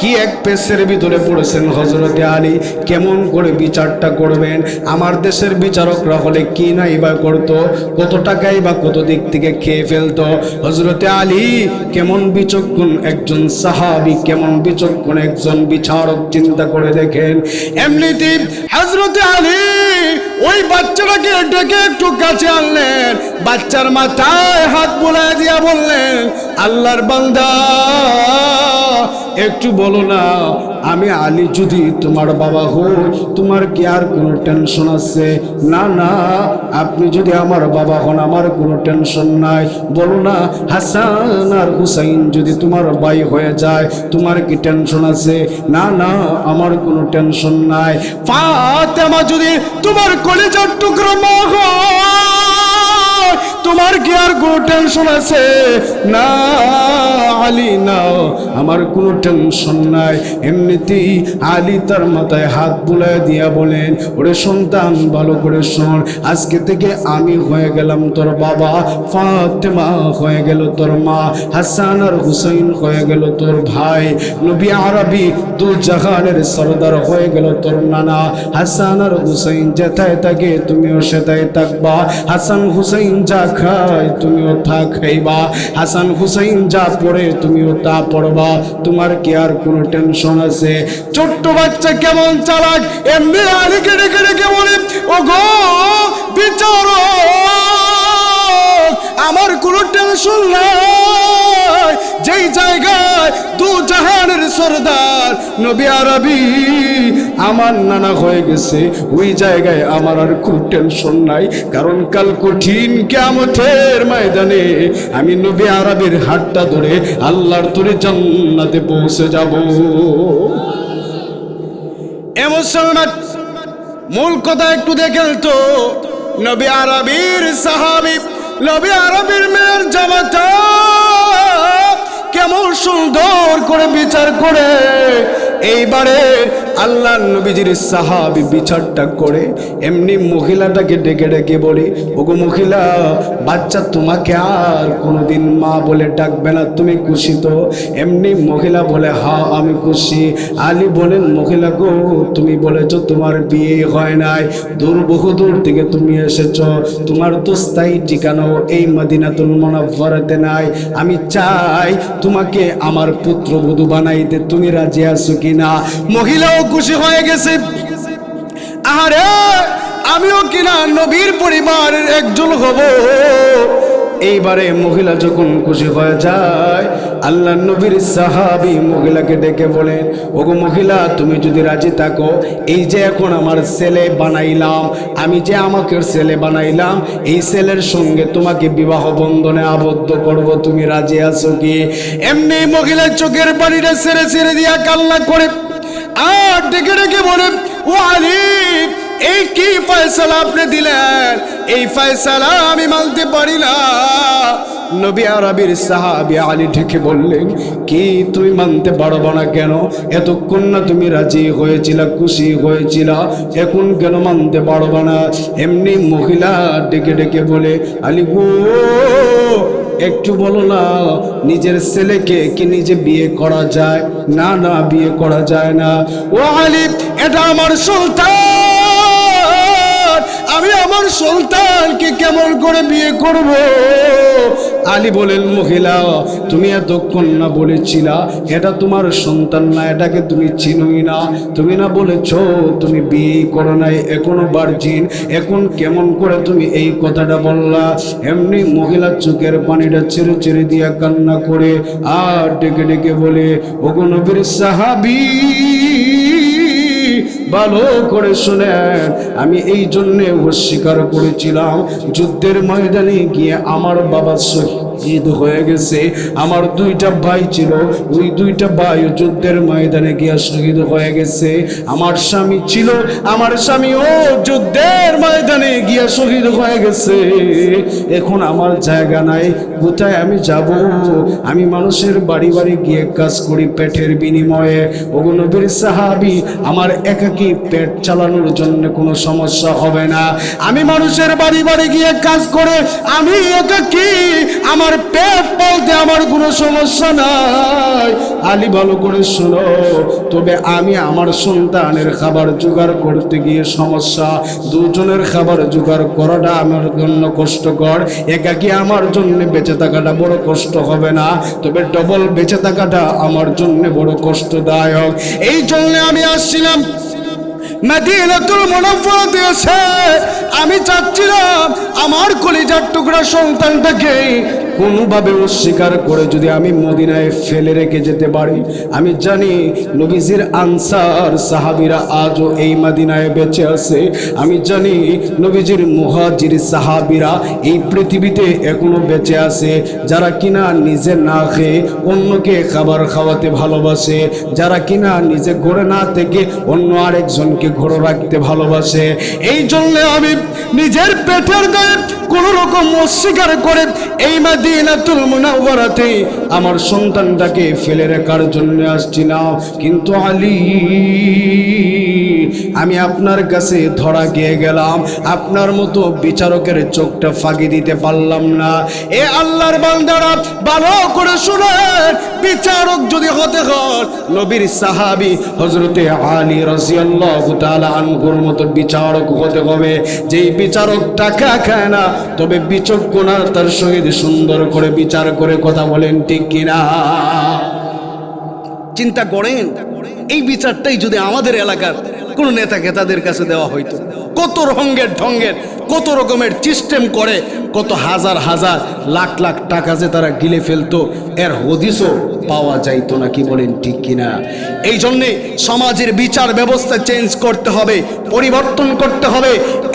কি এক পেশের ভিতরে পড়েছেন হযরতে আলী। কেমন করে বিচারটা করবেন? আমার দেশের বিচারকরা হলে কি নাই বা করতো, কত টাকাই বা কত দিক থেকে খেয়ে ফেলতো। হযরতে আলী কেমন বিচক্ষণ একজন সাহাবী, কেমন বিচক্ষণ একজন বিচারক, চিন্তা করে দেখেন। এমনিতেই হযরতে আলী ওই বাচ্চাটাকে ডেকে একটু কাছে আনলেন, বাচ্চার মাথায় হাত বুলায় দিয়া বললেন, আল্লাহর বান্দা, একটু বলো না, আমি আলী যদি তোমার বাবা হই তোমার কি আর কোনো টেনশন আছে? না না, আপনি যদি আমার বাবা হন আমার কোনো টেনশন নাই। বলো না, হাসান আর হুসাইন যদি তোমার ভাই হয়ে যায় তোমার কি টেনশন আছে? না না, আমার কোনো টেনশন নাই। ফাতেমা যদি তোমার কলিজার টুকরো মা হয় তোমার কি আর কোনো টেনশন আছে? না আলী, না, আমার কোনো টেনশন নাই। এমনিতেই আলী তার মাথায় হাত বুলায় দিয়া বলেন, ওরে সন্তান ভালো করে শোন, আজকে থেকে আমি হয়ে গেলাম তোর বাবা, ফাতেমা হয়ে গেল তোর মা, হাসান আর হুসাইন হয়ে গেল তোর ভাই, নবী আরবি দু জাহানের সরদার হয়ে গেল তোর নানা। হাসান আর হুসাইন যেথায় থাকে তুমিও সেটাই থাকবা, হাসান হুসাইন যা খায় তুমিও তা খাইবা, হাসান হুসাইন যা পড়ে তুমিও তা পড়বা। তোমার কি আর কোনো টেনশন আছে? ছোট্ট বাচ্চা কেমন চালাক, এমনি আলীকে ডেকে ডেকে বলে, ও গো বিচারক, আমার কোনো টেনশন নাই। যেই জায়গায় দু জাহানের সরদার নবী আরবি আমার নানা হয়ে গেছে ওই জায়গায় আমার আর খুব টেনশন নাই, কারণ কাল কঠিন কিয়ামতের ময়দানে আমি নবী আরবির হাতটা ধরে আল্লাহর তরে জান্নাতে পৌঁছে যাব। এ মুসলমান, মূল কথা একটু দেখেন তো, নবী আরবির সাহাবী, নবী আরবির মেয়ের জামাতা কেমন সুন্দর করে বিচার করে এইবারে আল্লাহ নবীজির সাহাবী বিচারটা করে এমনি মহিলাটাকে ডেকে ডেকে বলে, ওগো মহিলা, বাচ্চা তোমাকে আর কোনোদিন মা বলে ডাকবে না, তুমি খুশি তো? এমনি মহিলা বলে, হ্যাঁ আমি খুশি। আলী বলেন, মহিলা গো, তুমি বলেছো তোমার বিয়ে হয় নাই, বহুদূর থেকে তুমি এসেছ, তোমার তো স্থায়ী ঠিকানাও এই মদিনাতুল মুনাওয়ারাতে নাই, আমি চাই তোমাকে আমার পুত্রবধূ বানাইতে, তুমি রাজি আছো কিনা? মহিলাও খুশি হয়ে গেছে, আরে আমিও কিনা নবীর পরিবারের একজন হব। এইবারে মহিলা যখন খুশি হয়ে যায়, আল্লাহ নবীর সাহাবী মহিলাকে ডেকে বলেন, ওগো মহিলা, তুমি যদি রাজি থাকো, এই যে এখন আমার ছেলে বানাইলাম, আমি যে আমাকে ছেলে বানাইলাম, এই ছেলের সঙ্গে তোমাকে বিবাহ বন্ধনে আবদ্ধ করব, তুমি রাজি আছো কি? এমনি মহিলার চোখের পানিটা ছেড়ে ছেড়ে দিয়া কান্না করে আর ডেকে ডেকে বলে, ও আলী, এই কি ফয়সালা আপনি দিলেন? এই ফয়সালা আমি মানতে পারি না। নবী আরবির সাহাবী আলী ঠেকে বললেন, কি তুমি মানতে পারবো না কেন? এতক্ষণ না তুমি রাজি হয়েছিলা, খুশি হয়েছিলা, এখন কেন মানতে পারবো না? এমনি মহিলা ডেকে ডেকে বলে, আলী গো, একটু বলো না, নিজের ছেলেকে কি নিজে বিয়ে করা যায়? না না, বিয়ে করা যায় না। ও আলী, এটা আমার সন্তান, আমি আমার সন্তানকে কেমন করে বিয়ে করব? আলী বলেন, মহিলা, তুমি এতক্ষণ না বলেছিলা এটা তোমার সন্তান না, এটাকে তুমি চিনোই না, তুমি না বলেছ তুমি বিয়ে করো নাই, এখনো ভার্জিন, এখন কেমন করে তুমি এই কথাটা বললা? এমনি মহিলা চোখের পানিটা ছেড়ে ছেড়ে দিয়া কান্না করে আর ডেকে ডেকে বলে, ওগো নবীর সাহাবী, ভালো করে শুনেন, আমি এই জন্যে অস্বীকার করেছিলাম, যুদ্ধের ময়দানে গিয়ে আমার বাবা শহীদ হয়ে গেছে, আমার দুইটা ভাই ছিল, ওই দুইটা ভাই যুদ্ধের ময়দানে গিয়ে শহীদ হয়ে গেছে, আমার স্বামী ছিল, আমার স্বামীও যুদ্ধের ময়দানে গিয়ে শহীদ হয়ে গেছে, এখন আমার জায়গা নাই, কোথায় আমি যাব? আমি মানুষের বাড়ি বাড়ি গিয়ে কাজ করি পেটের বিনিময়ে। ওগো নবীর সাহাবী, আমার একাকী পেট চালানোর জন্য কোনো সমস্যা হবে না, আমি মানুষের বাড়ি বাড়ি গিয়ে কাজ করে আমি একাকী, আমার পেট পালতে আমার কোনো সমস্যা নাই। আলী, ভালো করে শোনো, তবে আমি আমার সন্তানের খাবার জোগাড় করতে গিয়ে সমস্যা, দুজনের খাবার জোগাড় করাটা আমার জন্য কষ্টকর, একাকী আমার জন্য বেঁচে থাকাটা বড় কষ্ট হবে না, তবে ডবল বেঁচে থাকাটা আমার জন্য বড় কষ্টদায়ক। এই জন্য আমি আসছিলাম মদিনাতুল মুনাওয়ারাতে এসে আমি চাচ্ছিলাম আমার কলিজার টুকরা সন্তানটাকে কোনোভাবে অস্বীকার করে যদি আমি মদিনায় ফেলে রেখে যেতে পারি, আমি জানি নবীজির আনসার সাহাবীরা আজও এই মদিনায় বেঁচে আছে। আমি জানি নবীজির মুহাজির সাহাবীরা এই পৃথিবীতে এখনো বেঁচে আছে, যারা কিনা নিজে না খেয়ে অন্যকে খাবার খাওয়াতে ভালোবাসে, যারা কিনা নিজে ঘরে না থেকে অন্য আরেকজনকে ঘরে রাখতে ভালোবাসে। এই জন্য আমি নিজের পেটের গায়ে কোন রকম অস্বীকার করে এই মদিনাতুল মুনাওয়ারাতে আমার সন্তানটাকে ফেলে রাখার জন্য আসছি না। কিন্তু আলী, আমি আপনার কাছে ধরা গিয়ে গেলাম, আপনার মতো বিচারকের চোখটা ফাঁকি দিতে পারলাম না। এ আল্লাহর বান্দারা ভালো করে শুনেন, বিচারক যদি হতে হয় নবীর সাহাবী হযরতে আলী রাদিয়াল্লাহু তাআলা আনহুর মতো বিচারক হতে হবে, যেই বিচারক টাকা খায় না, তবে বিচক্ষণ তার সহিত সুন্দর করে বিচার করে কথা বলেন, ঠিক কিনা? চিন্তা করেন, এই বিচারটাই যদি আমাদের এলাকার কোন নেতাকে তাদের কাছে দেওয়া হইতো, কত রঙের ঢঙ্গের কত রকমের সিস্টেম করে কত হাজার হাজার লাখ লাখ টাকা যে তারা গিলে ফেলতো, এর হদিসও পাওয়া যাইতো না। কি বলেন, ঠিক কিনা? এই জন্যে সমাজের বিচার ব্যবস্থা চেঞ্জ করতে হবে, পরিবর্তন করতে হবে।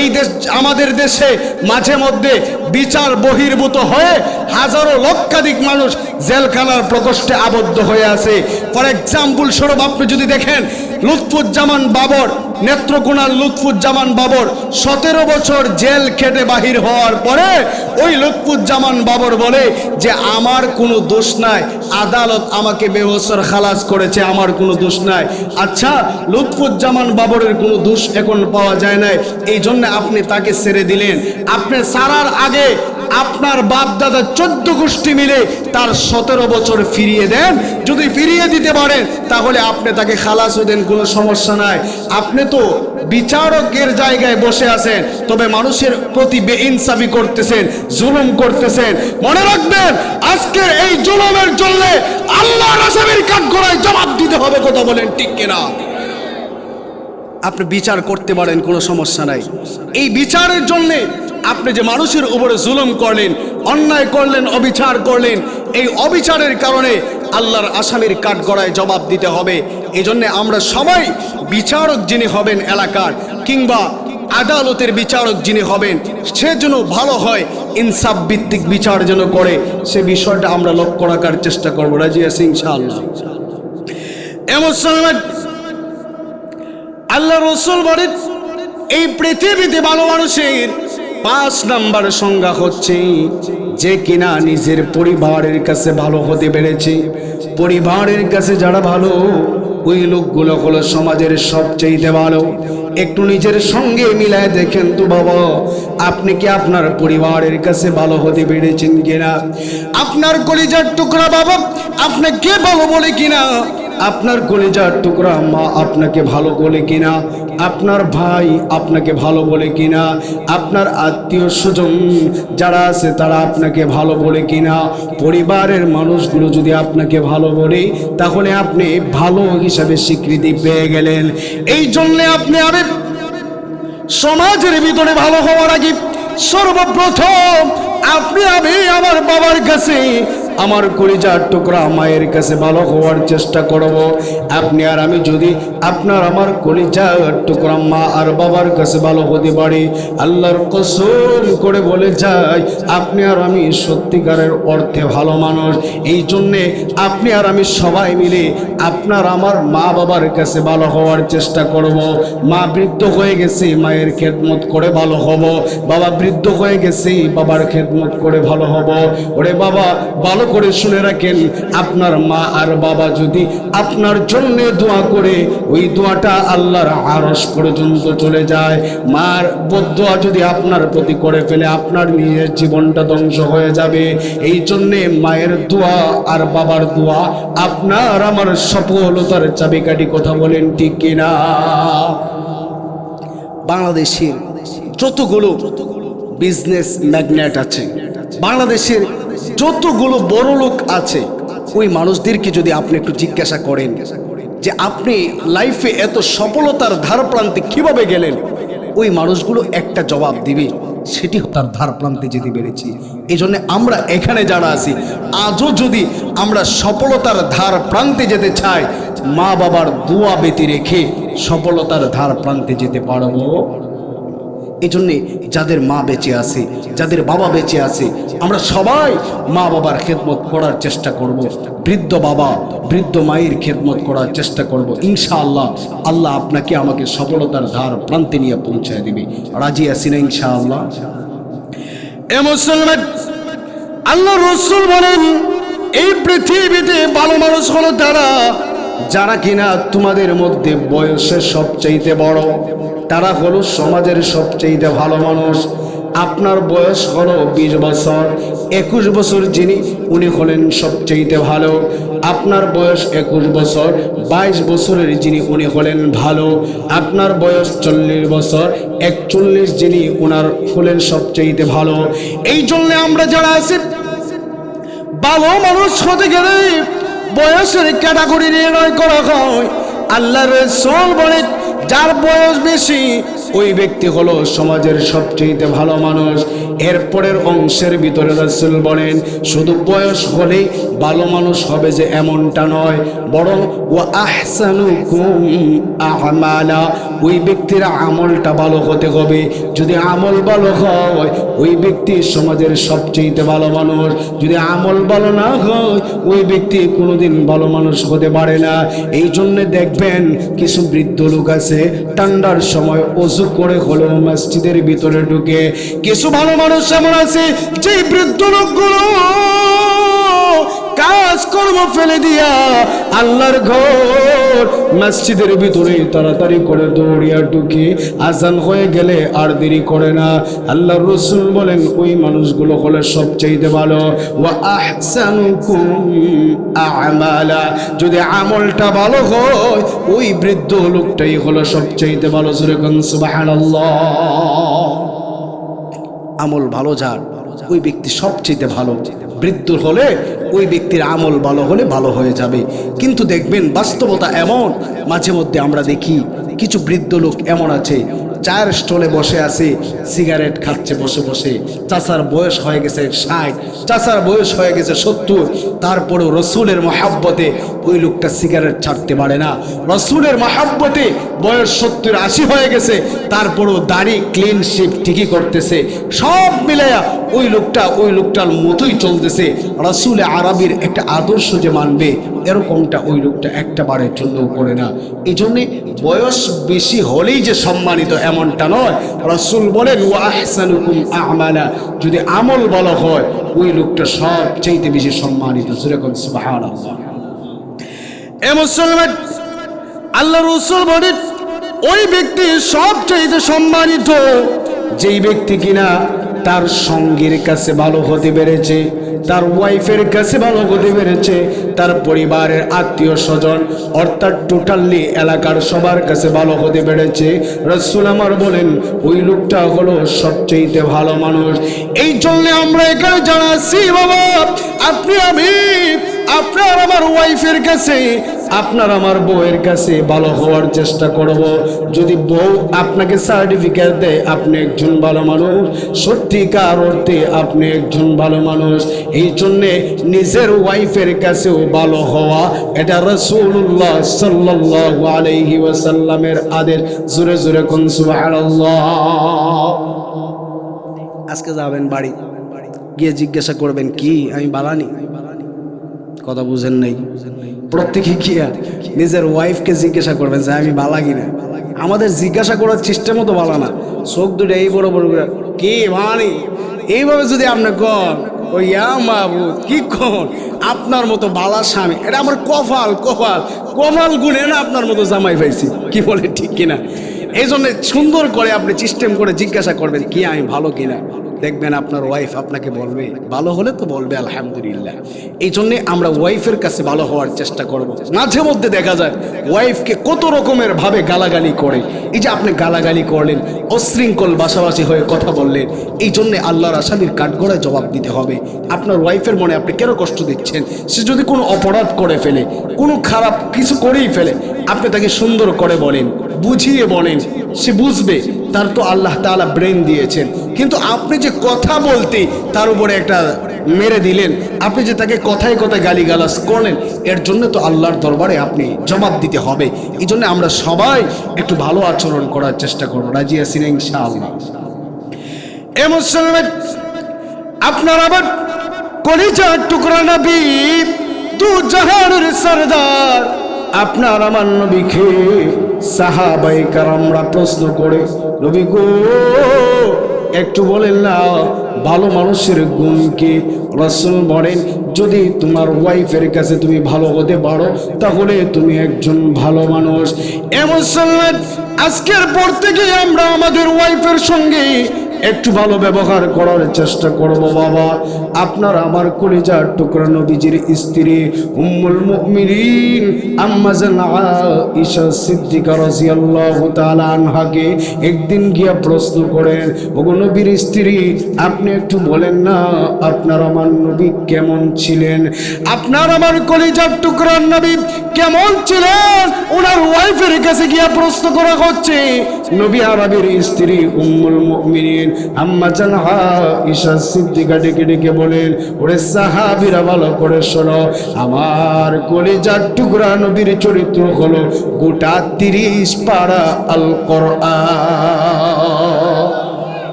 এই দেশ, আমাদের দেশে মাঝে মধ্যে বিচার বহির্ভূত হয়ে হাজারো লক্ষাধিক মানুষ জেলখানার প্রকোষ্ঠে আবদ্ধ হয়ে আছে। ফর এক্সাম্পল স্বরূপ আপনি যদি দেখেন, লুৎফুজ্জামান বাবর, নেত্রকোনার লুৎফুজ্জামান বাবর 17 বছর জেল খেটে বাহির হওয়ার পরে ওই লুৎফুজ্জামান বাবর বলে যে আমার কোনো দোষ নাই, আদালত আমাকে বেবছর খালাস করেছে, আমার কোনো দোষ নাই। আচ্ছা, লুৎফুজ্জামান বাবরের কোনো দোষ এখন পাওয়া যায় না, এই জন্য আপনি তাকে ছেড়ে দিলেন। আপনি ছাড়ার আগে আপনার বাপ দাদা 14 গোষ্ঠী মিলে তার 17 বছর ফিরিয়ে দেন। যদি ফিরিয়ে দিতে পারেন তাহলে আপনি তাকে খালাসও দেন, কোনো সমস্যা নাই। আপনি তো বিচারকের জায়গায় বসে আছেন, তবে মানুষের প্রতি বেইনসাফি করতেছেন, জুলুম করতেছেন। মনে রাখবেন, আজকের এই জুলুমের জন্য আল্লাহর আসামির কাঠগড়ায় জবাব দিতে হবে। কথা বলেন, ঠিক কিনা? আপনি বিচার করতে পারেন, কোনো সমস্যা নাই। এই বিচারের জন্যে আপনি যে মানুষের উপরে জুলুম করলেন, অন্যায় করলেন, অবিচার করলেন, এই অবিচারের কারণে আল্লাহর আসামির কাঠগড়ায় জবাব দিতে হবে। এই জন্যে আমরা সবাই বিচারক যিনি হবেন এলাকার কিংবা আদালতের বিচারক যিনি হবেন, সে যেন ভালো হয়, ইনসাফ ভিত্তিক বিচার যেন করে, সে বিষয়টা আমরা লক্ষ্য রাখার চেষ্টা করবো। রাজি আছি ইনশাআল্লাহ? আল্লাহ রসুল বলেন, এই পৃথিবীতে ভালো মানুষের 5 নাম্বার সংজ্ঞা হচ্ছে যে কিনা নিজের পরিবারের কাছে ভালো হতে পেরেছে। পরিবারের কাছে যারা ভালো, ওই লোকগুলো হলো সমাজের সবচেয়ে ভালো। একটু নিজের সঙ্গে মিলায় দেখেন তো বাবা, আপনি কি আপনার পরিবারের কাছে ভালো হতে পেরেছেন কিনা? আপনার কলিজার টুকরা বাবা আপনাকে ভালো বলে কিনা? আপনার কলিজার টুকরা মা আপনাকে ভালো বলে কিনা? আপনার ভাই আপনাকে ভালো বলে কিনা? আপনার আত্মীয় স্বজন যারা আছে তারা আপনাকে ভালো বলে কিনা? পরিবারের মানুষগুলো যদি আপনাকে ভালো বলে, তাহলে আপনি ভালো হিসাবে স্বীকৃতি পেয়ে গেলেন। এই জন্যে আপনি সমাজের ভিতরে ভালো হওয়ার আগে সর্বপ্রথম আমি আমার বাবার কাছে, আমার কলিজার টুকরা মায়ের কাছে ভালো হওয়ার চেষ্টা করব। আপনি আর আমি যদি আমার কলিজার টুকরা মা আর বাবার কাছে ভালো হতে পারি, আল্লাহর কসম করে বলে যাই, আপনি আর আমি সত্যিকারের অর্থে ভালো মানুষ। এই জন্যে আপনি আর আমি সবাই মিলে আমার মা বাবার কাছে ভালো হওয়ার চেষ্টা করব। মা বৃদ্ধ হয়ে গেছে, মায়ের খেদমত করে ভালো হব। বাবা বৃদ্ধ হয়ে গেছে, বাবার খেদমত করে ভালো হব। ওরে বাবা, ভালো করে শুনে রাখেন, আপনার মা আর বাবা যদি আপনার জন্য দোয়া করে, ওই দোয়াটা আল্লাহর আরশ পর্যন্ত চলে যায়। মার বদদোয়া যদি আপনার প্রতি করে ফেলে, আপনার নিজের জীবনটা ধ্বংস হয়ে যাবে। এই জন্যে মায়ের দোয়া আর বাবার দোয়া আপনার আমার সফলতার চাবিকাঠি। কথা বলেন, ঠিক কিনা? বাংলাদেশের যতগুলো বিজনেস ম্যাগনেট আছে, বাংলাদেশের যতগুলো বড় লোক আছে, ওই মানুষদেরকে যদি আপনি একটু জিজ্ঞাসা করেন যে আপনি লাইফে এত সফলতার ধারপ্রান্তে কিভাবে গেলেন, ওই মানুষগুলো একটা জবাব দিবে সেটি তার ধার প্রান্তে যেতে পেরেছি। এই জন্য আমরা এখানে যারা আছি, আজও যদি আমরা সফলতার ধার প্রান্তে যেতে চাই, মা বাবার দোয়া বেঁধে রেখে সফলতার ধার প্রান্তে যেতে পারবো। এই জন্যে যাদের মা বেঁচে আছে, যাদের বাবা বেঁচে আছে, আমরা সবাই মা বাবার খেদমত করার চেষ্টা করব। বৃদ্ধ বাবা বৃদ্ধ মায়ের খেদমত করার চেষ্টা করব। ইনশাআল্লাহ আল্লাহ আপনাকে আমাকে সফলতার ধার প্রান্তে নিয়ে পৌঁছায় দিবে। রাজি আছি না ইনশাআল্লাহ? এ মুসলমান, আল্লাহ রাসূল বলেন এই পৃথিবীতে ভালো মানুষ হলো তারা যারা কিনা তোমাদের মধ্যে বয়সে সবচাইতে বড়, তারা হলো সমাজের সবচাইতে ভালো মানুষ। আপনার বয়স হলো 20 বছর, 21 বছর যিনি উনি হলেন সবচাইতে ভালো। আপনার বয়স 21 বছর, 22 বছরের যিনি উনি হলেন ভালো। আপনার বয়স 40 বছর, 41 যিনি উনার হলেন সবচাইতে ভালো। এই জন্য আমরা যারা আছি, ভালো মানুষ হতে গেলে বয়সের ক্যাটাগরি নির্ণয় করা হয়। আল্লাহর রাসূল বলেন যার বয়স বেশি ওই ব্যক্তি হলো সমাজের সবচেয়ে ভালো মানুষ। এরপরের অংশের ভিতরে রাসূল বলেন শুধু বয়স হলেই ভালো মানুষ হবে যে এমনটা নয়, বরং ওয়া আহসানুকুম আমালা, ওই ব্যক্তির আমলটা ভালো হতে হবে। যদি আমল ভালো হয় ওই ব্যক্তি সমাজের সবচেয়ে ভালো মানুষ। যদি আমল ভালো না হয় ওই ব্যক্তি কোনোদিন ভালো মানুষ হতে পারে না। এই জন্য দেখবেন কিছু বৃদ্ধ লোক আছে ঠান্ডার সময় ওযু করে হলো মসজিদের ভিতরে ঢুকে। কিছু ভালো মানুষ এমন আছে যে বৃদ্ধ লোকগুলো কাজকর্ম ফেলে দিয়া আল্লাহর ঘর মসজিদের ভিতরে তাড়াতাড়ি করে দৌড়িয়া ঢুকে আজান হয়ে গেলে আর দেরি করে না। আল্লাহর রাসূল বলেন ওই মানুষগুলো হলো সবচেয়ে ভালো। ওয়া আহসানুকুম আমালা, যদি আমলটা ভালো হয় ওই বৃদ্ধ লোকটাই হলো সবচেয়ে ভালো। জোরে কোন সুবহানাল্লাহ। আমল ভালো যার ওই ব্যক্তি সবচেয়ে ভালো। বৃদ্ধ হলে ওই ব্যক্তির আমল ভালো হলে ভালো হয়ে যাবে। কিন্তু দেখবেন বাস্তবতা এমন, মাঝে মধ্যে আমরা দেখি কিছু বৃদ্ধ লোক এমন আছে চায়ের স্টলে বসে আছে, সিগারেট খাচ্ছে বসে বসে। চাচার বয়স হয়ে গেছে 60, চাচার বয়স হয়ে গেছে 70, তারপরেও রসুলের মহাব্বতে ওই লোকটা সিগারেট ছাড়তে পারে না। রসুলের মহাব্বতে বয়স 70-80 হয়ে গেছে, তারপরেও দাড়ি ক্লিন শেভ ঠিকই করতেছে। সব মিলাইয়া ওই লোকটার মতোই চলতেছে। রসুল আরবির একটা আদর্শ যে মানবে এরকমটা ওই লোকটা একটা বারের জন্যও করে না। এই জন্যে বয়স বেশি হলেই যে সম্মানিত এমনটা নয়। রাসূল বলেন ওয়া আহসানুকুম আমালা, যদি আমল ভালো হয় ওই লোকটা সবচেয়ে বেশি সম্মানিত। যেরকম সুবহানাল্লাহ। এ মুসলমান, আল্লাহ রাসূল বলেন ওই ব্যক্তি সবচেয়ে সম্মানিত যেই ব্যক্তি কিনা তার সঙ্গীর কাছে ভালো হতে পেরেছে, তার ওয়াইফের কাছে ভালো হতে পেরেছে, তার পরিবারের আত্মীয় স্বজন অর্থাৎ টোটালি এলাকার সবার কাছে ভালো হতে পেরেছে। রাসূল আমার বলেন ওই লোকটা হলো সবচেয়ে ভালো মানুষ। এই জন্য আমরা এখানে যারা আছি বাবা, আপনি আমি আপনার আমার ওয়াইফের কাছে, আপনার আমার বউয়ের কাছে ভালো হওয়ার চেষ্টা করব। যদি বউ আপনাকে সার্টিফিকেট দেয় আপনি একজন ভালো মানুষ, সত্যিকার অর্থে আপনি একজন ভালো মানুষ। এই জন্যে নিজের ওয়াইফের কাছেও ভালো হওয়া এটা রাসূলুল্লাহ সাল্লাল্লাহু আলাইহি ওয়াসাল্লামের আদেশ। জোরে জোরে কোন সুবহানাল্লাহ। আজকে যাবেন বাড়ি গিয়ে জিজ্ঞাসা করবেন কি আমি বালানি, কথা বুঝেন নাই? প্রত্যেকে গিয়া নিজের ওয়াইফকে জিজ্ঞাসা করবেন যে আমি বালা কিনা। আমাদের জিজ্ঞাসা করার সিস্টেমও তো বালা না। চোখ দুটো এই বড় বড় কি বালানি এইভাবে যদি আপনি কন ওই মাহবুব কি কন আপনার মতো বালা স্বামী, এটা আমার কপাল কপাল কপাল গুনে না আপনার মতো জামাই পাইছি। কি বলে ঠিক কিনা? এই জন্য সুন্দর করে আপনি সিস্টেম করে জিজ্ঞাসা করবেন কি আমি ভালো কিনা। দেখবেন আপনার ওয়াইফ আপনাকে বলবে, ভালো হলে তো বলবে আলহামদুলিল্লাহ। এই জন্যে আমরা ওয়াইফের কাছে ভালো হওয়ার চেষ্টা করব। মাঝে মধ্যে দেখা যায় ওয়াইফকে কত রকমের ভাবে গালাগালি করে। এই যে আপনি গালাগালি করলেন, অশৃঙ্খল বাসাবাসি হয়ে কথা বললেন, এই জন্যে আল্লাহর আসামির কাঠগড়ায় জবাব দিতে হবে। আপনার ওয়াইফের মনে আপনি কেন কষ্ট দিচ্ছেন? সে যদি কোনো অপরাধ করে ফেলে, কোনো খারাপ কিছু করেই ফেলে, আপনি তাকে সুন্দর করে বলেন, বুঝিয়ে বলেন, সে বুঝবে। তার তো আল্লাহ তাআলা ব্রেন দিয়েছেন, কিন্তু আপনি যে কথা বলতে তার উপরে একটা মেরে দিলেন, আপনি যে তাকে কথায় কথায় গালিগালাজ করলেন, এর জন্য তো আল্লাহর দরবারে আপনি জবাব দিতে হবে। এই জন্য আমরা সবাই একটু ভালো আচরণ করার চেষ্টা করবো। রাজি আছেন ইনশাআল্লাহ? এ মুসলমান, আপনার আবার কলিজার টুকরা নবী, দু জাহানের সরদার, আপনার আমার নবীকে সাহাবায়ে কেরামরা প্রশ্ন করে, নবী গো একটু বলেন না ভালো মানুষের গুণ কি? রাসূল বলেন, যদি তোমার ওয়াইফের কাছে তুমি ভালো হতে পারো তাহলে তুমি একজন ভালো মানুষ। এ মুসলমান, আজকের পর থেকে আমরা আমাদের ওয়াইফের সঙ্গে একটু ভালো ব্যবহার করার চেষ্টা করব। বাবা, আপনার আমার কলিজার টুকরা নবীজির স্ত্রী উম্মুল মুমিনিন আম্মা জান আয়েশা সিদ্দিকা রাদিয়াল্লাহু তাআলা আনহাকে একদিন গিয়া প্রশ্ন করেন, ওগো নবীর স্ত্রী, আপনি একটু বলেন না আপনার আমার নবী কেমন ছিলেন? আপনার আমার কলিজার টুকরা নবী কেমন ছিলেন ওনার ওয়াইফের কাছে গিয়া প্রশ্ন করা হচ্ছে। নবী আরবের স্ত্রী উম্মুল মুমিনিন আম্মা জান আয়েশা সিদ্দিকা ডেকে ডেকে বলেন, ওরে সাহাবীরা ভালো করে শোনো, আমার কলিজার টুকরা নবীর চরিত্র হলো গোটা 30 পারা আল কোরআন।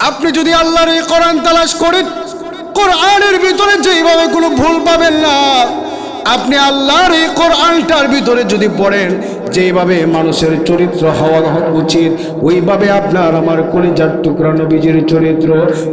আপনি যদি আল্লাহর এই কোরআন তালাশ করেন, কোরআনের ভিতরে যেইভাবে কোনো ভুল পাবেন না। আপনি আল্লাহর এই কোরআনটার ভিতরে যদি পড়েন, যেইভাবে মানুষের চরিত্র হওয়া উচিত ওইভাবে আপনার আমার কলিজার টুকরা নবীজির চরিত্র,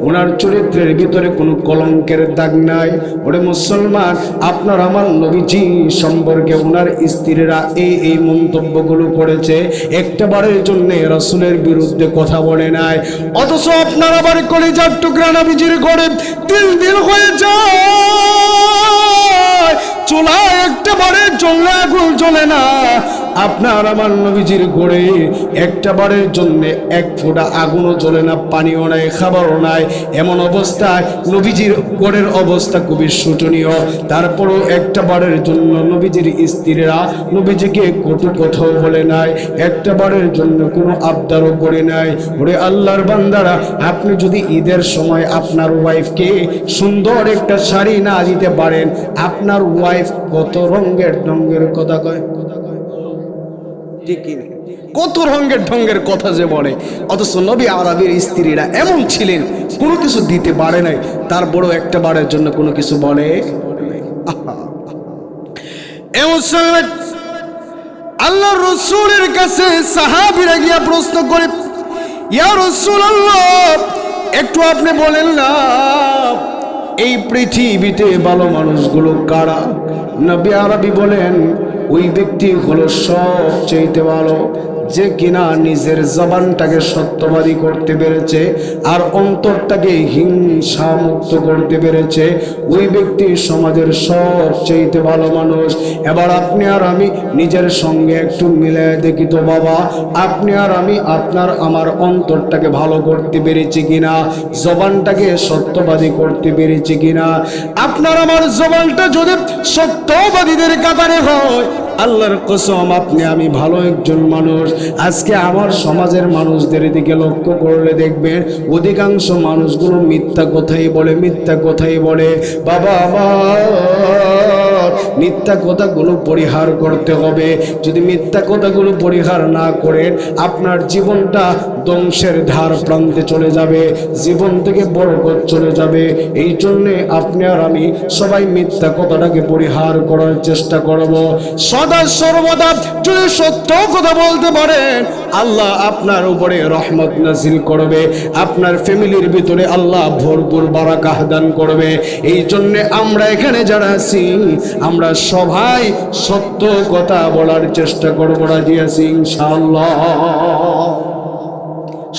ওনার চরিত্রের ভিতরে কোনো কলঙ্কের দাগ নাই। ওরে মুসলমান, আপনার আমার নবীজি সম্পর্কে ওনার স্ত্রীরা এই মন্তব্যগুলো করেছে, একটা বারের জন্য রাসূলের বিরুদ্ধে কথা বলে নাই। অথচ আপনার আবার কলিজার টুকরা নবীজির ঘরে 3 দিন হয়ে যায় চুলায় একটা বারের জন্য আগুন জ্বলে না। আপনার আমার নবীজির ঘরে একটা বারের জন্য 1 ফোঁটা আগুনও জ্বলে না, পানিও নাই, খাবারও নাই। এমন অবস্থায় নবীজির ঘরের অবস্থা খুবই শোচনীয়। তারপরও একটা বারের জন্য নবীজির স্ত্রীরা নবীজিকে কটু কথাও বলে নাই, একটা বারের জন্য কোনো আবদারও করে নাই। ওরে আল্লাহর বান্দারা, আপনি যদি ঈদের সময় আপনার ওয়াইফকে সুন্দর একটা শাড়ি না দিতে পারেন, আপনার ওয়াইফ কত রঙের ঢঙ্গের কথা কয়, কত রঙের ঢঙ্গের কথা যে বলে। অথচ নবী আরবের স্ত্রীরা এমন ছিলেন, কোনো কিছু দিতে পারে নাই, তারপরও একটা বারের জন্য কোনো কিছু বলে। আল্লাহ রসুলের কাছে সাহাবীরা গিয়া প্রশ্ন করে, ইয়া রাসূলুল্লাহ, একটু আপনি বলেন না এই পৃথিবীতে ভালো মানুষগুলো কারা? নবী আরবি বলেন, ওই ব্যক্তি হলো সবচেয়ে ভালো যে কিনা নিজের জবানটাকে সত্যবাদী করতে পেরেছে আর অন্তরটাকে হিংসা মুক্ত করতে পেরেছে, ওই ব্যক্তি সমাজের সবচেয়ে ভালো মানুষ। এবার আপনি আর আমি নিজের সঙ্গে একটু মিলে দেখি তো বাবা, আপনি আর আমি আপনার আমার অন্তরটাকে ভালো করতে পেরেছি কিনা, জবানটাকে সত্যবাদী করতে পেরেছি কিনা। আপনার আমার জবানটা যদি সত্যবাদীদের কাতারে হয়, আল্লাহর কসম আপনি আমি ভালো একজন মানুষ। আজকে আমার সমাজের মানুষদের দিকে লক্ষ্য করলে দেখবেন অধিকাংশ মানুষগুলো মিথ্যা কথাই বলে, মিথ্যা কথাই বলে। বাবা আমার মিথ্যা কথাগুলো পরিহার করতে হবে। যদি মিথ্যা কথাগুলো পরিহার না করেন, আপনার জীবনটা ধ্বংসের ধার প্রান্তে চলে যাবে, জীবন থেকে বরকত চলে যাবে। এই জন্যে আপনি আর আমি সবাই মিথ্যা কথাটাকে পরিহার করার চেষ্টা করব। সদা সর্বদা যদি সত্য কথা বলতে পারেন, আল্লাহ আপনার উপরে রহমত নাজিল করবে, আপনার ফ্যামিলির ভিতরে আল্লাহ ভরপুর বারাকাহ দান করবে। এই জন্যে আমরা এখানে যারা আছি, আমরা সবাই সত্য কথা বলার চেষ্টা করবো। রাজি আছি ইনশাআল্লাহ?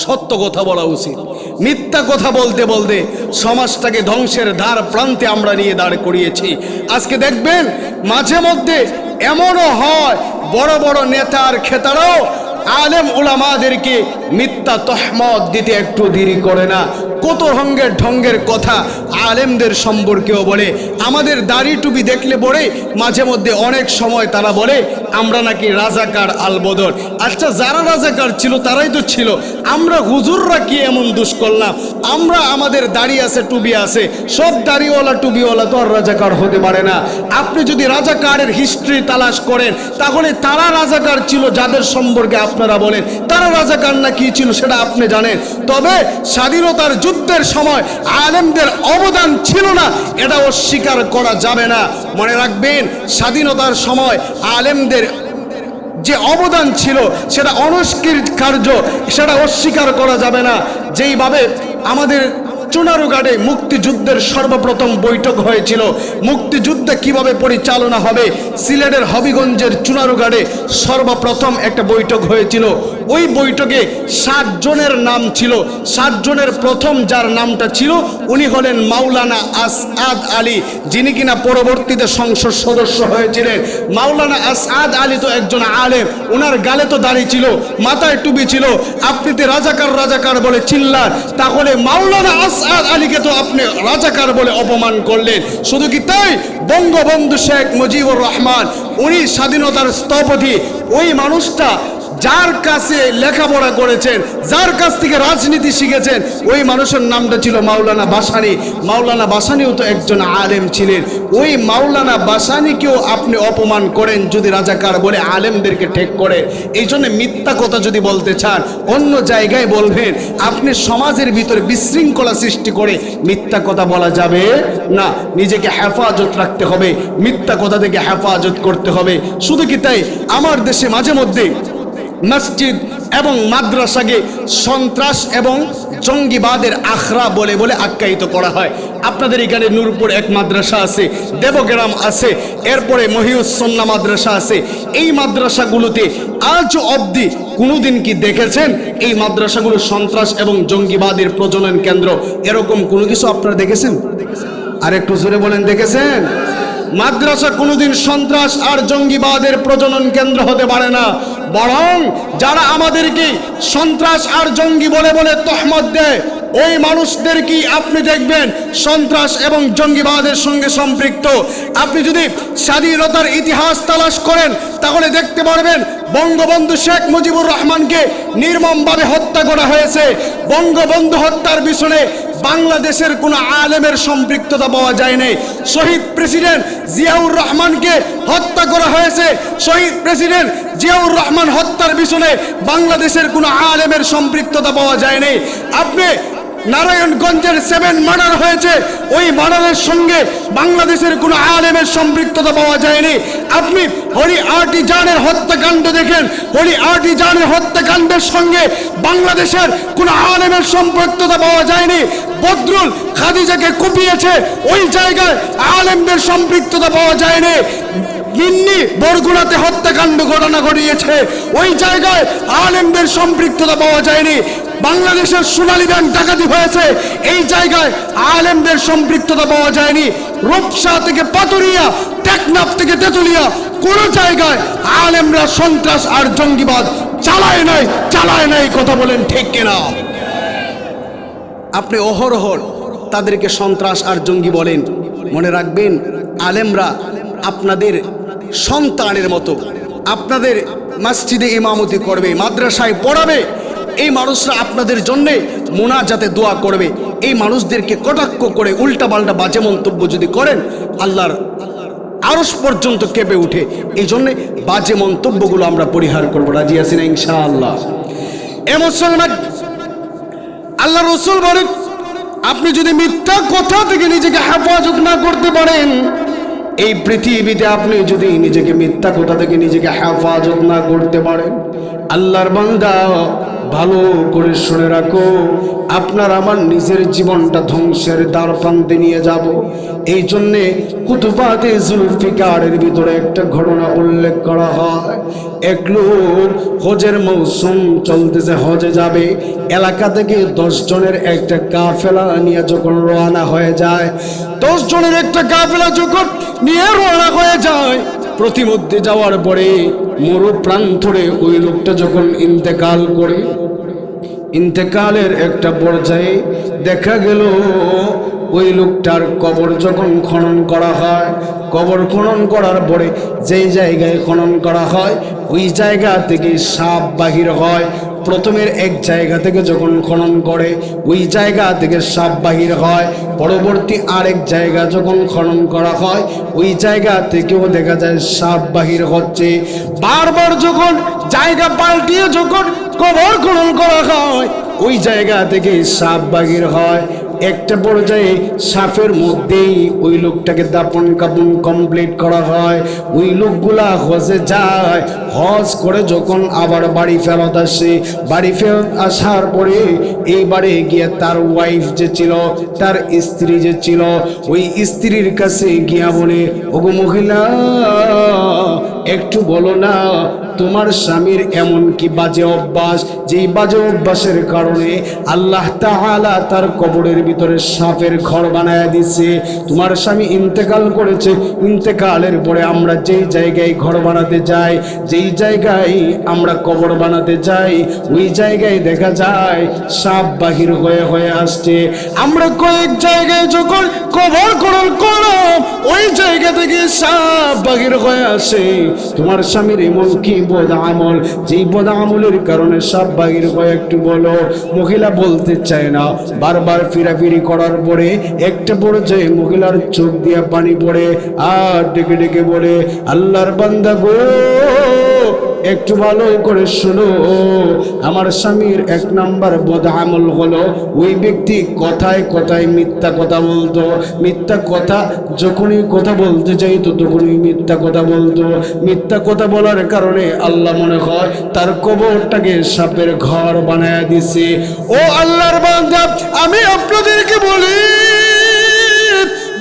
সত্য কথা বলা উচিত। মিথ্যা কথা বলতে বলতে সমাজটাকে ধ্বংসের ধার প্রান্তে আমরা নিয়ে দাঁড় করিয়েছি। আজকে দেখবেন মাঝে মধ্যে এমনও হয়, বড় বড় নেতার খেতারাও আলেম উলামাদেরকে মিথ্যা তহমত দিতে একটু দেরি করে না। কত ঢঙ্গের কথা আলেমদের সম্পর্কেও বলে। আমাদের দাড়ি টুপি দেখলে পরে মাঝে মধ্যে অনেক সময় তারা বলে আমরা নাকি রাজাকার আলবদর। আচ্ছা, যারা রাজাকার ছিল তারাই তো ছিল, আমরা হুজুররা কি এমন দোষ করলাম? আমরা আমাদের দাড়ি আছে, টুপি আছে, সব দাড়িওয়ালা টুপিওয়ালা তো আর রাজাকার হতে পারে না। আপনি যদি রাজাকারের হিস্ট্রি তালাশ করেন তাহলে তারা রাজাকার ছিল যাদের সম্পর্কে আপনারা বলেন, তারা রাজাকার না কি ছিল সেটা আপনি জানেন। তবে স্বাধীনতার যুদ্ধের সময় আলেমদের অবদান ছিল না, এটা অস্বীকার করা যাবে না। মনে রাখবেন, স্বাধীনতার সময় আলেমদের যে অবদান ছিল সেটা অনস্বীকার্য, সেটা অস্বীকার করা যাবে না। যেইভাবে আমাদের চুনারুঘাটে মুক্তিযুদ্ধের সর্বপ্রথম বৈঠক হয়েছিল, মুক্তিযুদ্ধে কিভাবে পরিচালনা হবে, সিলেটের হবিগঞ্জের চুনারুঘাটে সর্বপ্রথম একটা বৈঠক হয়েছিল। ওই বৈঠকে 7 জনের নাম ছিল। 7 জনের প্রথম যার নামটা ছিল উনি হলেন মাওলানা আসাদ আলী, যিনি কিনা পরবর্তীতে সংসদ সদস্য হয়েছিলেন। মাওলানা আসাদ আলী তো একজন আলেম, ওনার গালে তো দাড়ি ছিল, মাথায় টুপি ছিল। আপনি তো রাজাকার বলে চিল্লান, তাহলে মাওলানা আসাদ আলীকে তো আপনি রাজাকার বলে অপমান করলেন। শুধু কি তাই, বঙ্গবন্ধু শেখ মুজিবুর রহমান উনি স্বাধীনতার স্থপতি। ওই মানুষটা যার কাছে লেখাপড়া করেছেন, যার কাছ থেকে রাজনীতি শিখেছেন, ওই মানুষের নামটা ছিল মাওলানা ভাসানী। মাওলানা ভাসানীও তো একজন আলেম ছিলেন। ওই মাওলানা ভাসানীকেও আপনি অপমান করেন যদি রাজাকার বলে আলেমদেরকে ঠেক করে। এই জন্য মিথ্যা কথা যদি বলতে চান অন্য জায়গায় বলবেন। আপনি সমাজের ভিতরে বিশৃঙ্খলা সৃষ্টি করে মিথ্যা কথা বলা যাবে না। নিজেকে হেফাজত রাখতে হবে, মিথ্যা কথা থেকে হেফাজত করতে হবে। শুধু কি তাই, আমার দেশে মাঝে মধ্যে মসজিদ এবং মাদ্রাসাকে সন্ত্রাস এবং জঙ্গিবাদের আখড়া বলে আখ্যায়িত করা হয়। আপনাদের এখানে নূরপুর এক মাদ্রাসা আছে, দেবগ্রাম আছে, এরপরে মহিউসুন্নাহ মাদ্রাসা আছে। এই মাদ্রাসাগুলোতে আজ অবধি কোনোদিন কি দেখেছেন এই মাদ্রাসাগুলো সন্ত্রাস এবং জঙ্গিবাদের প্রজনন কেন্দ্র? এরকম কোনো কিছু আপনারা দেখেছেন? আর একটু জোরে বলেন, দেখেছেন? মাদ্রাসা কোনোদিন সন্ত্রাস আর জঙ্গিবাদের প্রজনন কেন্দ্র হতে পারে না। বরং যারা আমাদেরকে সন্ত্রাস আর জঙ্গি বলে তহমত দেয়, ওই মানুষদেরকে আপনি দেখবেন সন্ত্রাস এবং জঙ্গিবাদের সঙ্গে সম্পৃক্ত। আপনি যদি স্বাধীনতার ইতিহাস তালাশ করেন তাহলে দেখতে পারবেন বঙ্গবন্ধু শেখ মুজিবুর রহমানকে নির্মমভাবে হত্যা করা হয়েছে। বঙ্গবন্ধু হত্যার পিছনে বাংলাদেশের কোনো আলেমের সম্পৃক্ততা পাওয়া যায়নি। শহীদ প্রেসিডেন্ট জিয়াউর রহমানকে হত্যা করা হয়েছে। শহীদ প্রেসিডেন্ট জিয়াউর রহমান হত্যার পিছনে বাংলাদেশের কোনো আলেমের সম্পৃক্ততা পাওয়া যায়নি। আপনি নারায়ণগঞ্জের 7 মার্ডার হয়েছে, ওই মার্ডারের সঙ্গে বাংলাদেশের কোনো আলেমের সম্পৃক্ততা পাওয়া যায়নি। আপনি হলি আর্টিজানের হত্যাকাণ্ড দেখেন, হলি আর্টিজানের হত্যাকাণ্ডের সঙ্গে বাংলাদেশের কোনো আলেমের সম্পৃক্ততা পাওয়া যায়নি। বদরুল খাদিজাকে কুপিয়েছে, ওই জায়গায় আলেমদের সম্পৃক্ততা পাওয়া যায়নি। মিন্নি বরগুনাতে হত্যাকাণ্ড ঘটনা ঘটিয়েছে, ওই জায়গায় আলেমদের সম্পৃক্ততা পাওয়া যায়নি। বাংলাদেশের সোনালী ব্যাংক ডাকাতি হয়েছে, এই জায়গায় আলেমদের সম্পৃক্ততা পাওয়া যায়নি। রূপসা থেকে পাতুরিয়া, টেকনাফ থেকে তেতুলিয়া, কোন জায়গায় আলেমরা সন্ত্রাস আর জঙ্গিবাদ চালায় নাই। কথা বলেন ঠিক কিনা? আপনি অহরহ তাদেরকে সন্ত্রাস আর জঙ্গি বলেন। মনে রাখবেন, আলেমরা আপনাদের সন্তানের মতো, আপনাদের মসজিদে ইমামতি করবে, মাদ্রাসায় পড়াবে। এই মানুষরা আপনাদের জন্যে মুনাজাতে দোয়া করবে। এই মানুষদেরকে কটাক্ষ করে উল্টাপাল্টা বাজে মন্তব্য যদি করেন, আল্লাহর আরশ পর্যন্ত কেঁপে উঠে। এই জন্যে বাজে মন্তব্যগুলো আমরা পরিহার করবো। রাজি আছি না ইনশাআল্লাহ? এ মুসলমান, আল্লাহ রসুল বলেন, আপনি যদি মিথ্যা কথা থেকে নিজেকে হেফাজত না করতে পারেন, এই পৃথিবীতে আপনি যদি নিজেকে মিথ্যা কথা থেকে নিজেকে হেফাজত না করতে পারেন, আল্লাহর বান্দা ভালো করে শুনে রাখো, আপনার আমার নিজের জীবনটা ধ্বংসের দ্বার প্রান্তে নিয়ে যাব। এই জন্যে কুতুবাতে জুলফিকারের ভিতরে একটা ঘটনা উল্লেখ করা হয়। এক লোক হজের মৌসুম চলতেছে, হজে যাবে। এলাকা থেকে 10 জনের একটা কাফেলা নিয়ে যখন রওনা হয়ে যায়, 10 জনের একটা কাফেলা যখন নিয়ে রওনা হয়ে যায়, প্রতিমধ্যে যাওয়ার পরে মরু প্রান্তরে ওই লোকটা যখন ইন্তেকাল করে, ইন্তেকালের একটা পর্যায়ে দেখা গেল ওই লোকটার কবর যখন খনন করা হয়, কবর খনন করার পরে যেই জায়গায় খনন করা হয় ওই জায়গা থেকে সাপ বাহির হয়। প্রথমের এক জায়গা থেকে যখন খনন করে ওই জায়গা থেকে সাপ বাহির হয়, পরবর্তী আরেক জায়গা যখন খনন করা হয় ওই জায়গা থেকেও দেখা যায় সাপ বাহির হচ্ছে। বারবার যখন জায়গা পাল্টিয়ে যখন কবর খনন করা হয় ওই জায়গা থেকে সাপ বাহির হয়। একটা পর্যায়ে সাপের মধ্যেই ওই লোকটাকে দাপন কাপন কমপ্লিট করা হয়। ওই লোকগুলা হজে যায়, হজ করে যখন আবার বাড়ি ফেরত আসে, বাড়ি ফেরত আসার পরে এইবারে গিয়ে তার ওয়াইফ যে ছিল, তার স্ত্রী যে ছিল, ওই স্ত্রীর কাছে গিয়া বলে, ওগো মহিলা একটু বলো না তোমার স্বামীর এমন কি বাজে অভ্যাস, যেই বাজে অভ্যাসের কারণে আল্লাহ তাআলা তার কবরের ভিতরে সাপের ঘর বানায় দিছে। তোমার স্বামী ইন্তেকাল করেছে, ইন্তেকালের পরে আমরা যেই জায়গায় ঘর বানাতে যাই, যেই জায়গায় আমরা কবর বানাতে যাই ওই জায়গায় দেখা যায় সাপ বাহির হয়ে হয়ে আসছে। আমরা কয়েক জায়গায় যখন কবর খনন করলাম ওই জায়গা থেকে সাপ বাহির হয়ে আসে। তোমার স্বামীর এমন কি বদ আমল, যেই বদ আমলের কারণে সাপ বাহির হয়ে একটু বলো। মহিলা বলতে চায় না, বারবার ফিরাফিরি করার পরে একটা পর্যায়ে মহিলার চোখ দিয়ে পানি পড়ে আর ডেকে ডেকে বলে, আল্লাহর বান্দা গো একটু ভালো করে শোনো, আমার স্বামীর এক নাম্বার বদ আমল হলো ওই ব্যক্তি কথায় কথায় মিথ্যা কথা বলতো। মিথ্যা কথা যখনই কথা বলতে চাইতো তখনই মিথ্যা কথা বলতো। মিথ্যা কথা বলার কারণে আল্লাহ মনে হয় তার কবরটাকে সাপের ঘর বানায় দিছে। ও আল্লাহর বান্দা, আমি আপনাদেরকে বলি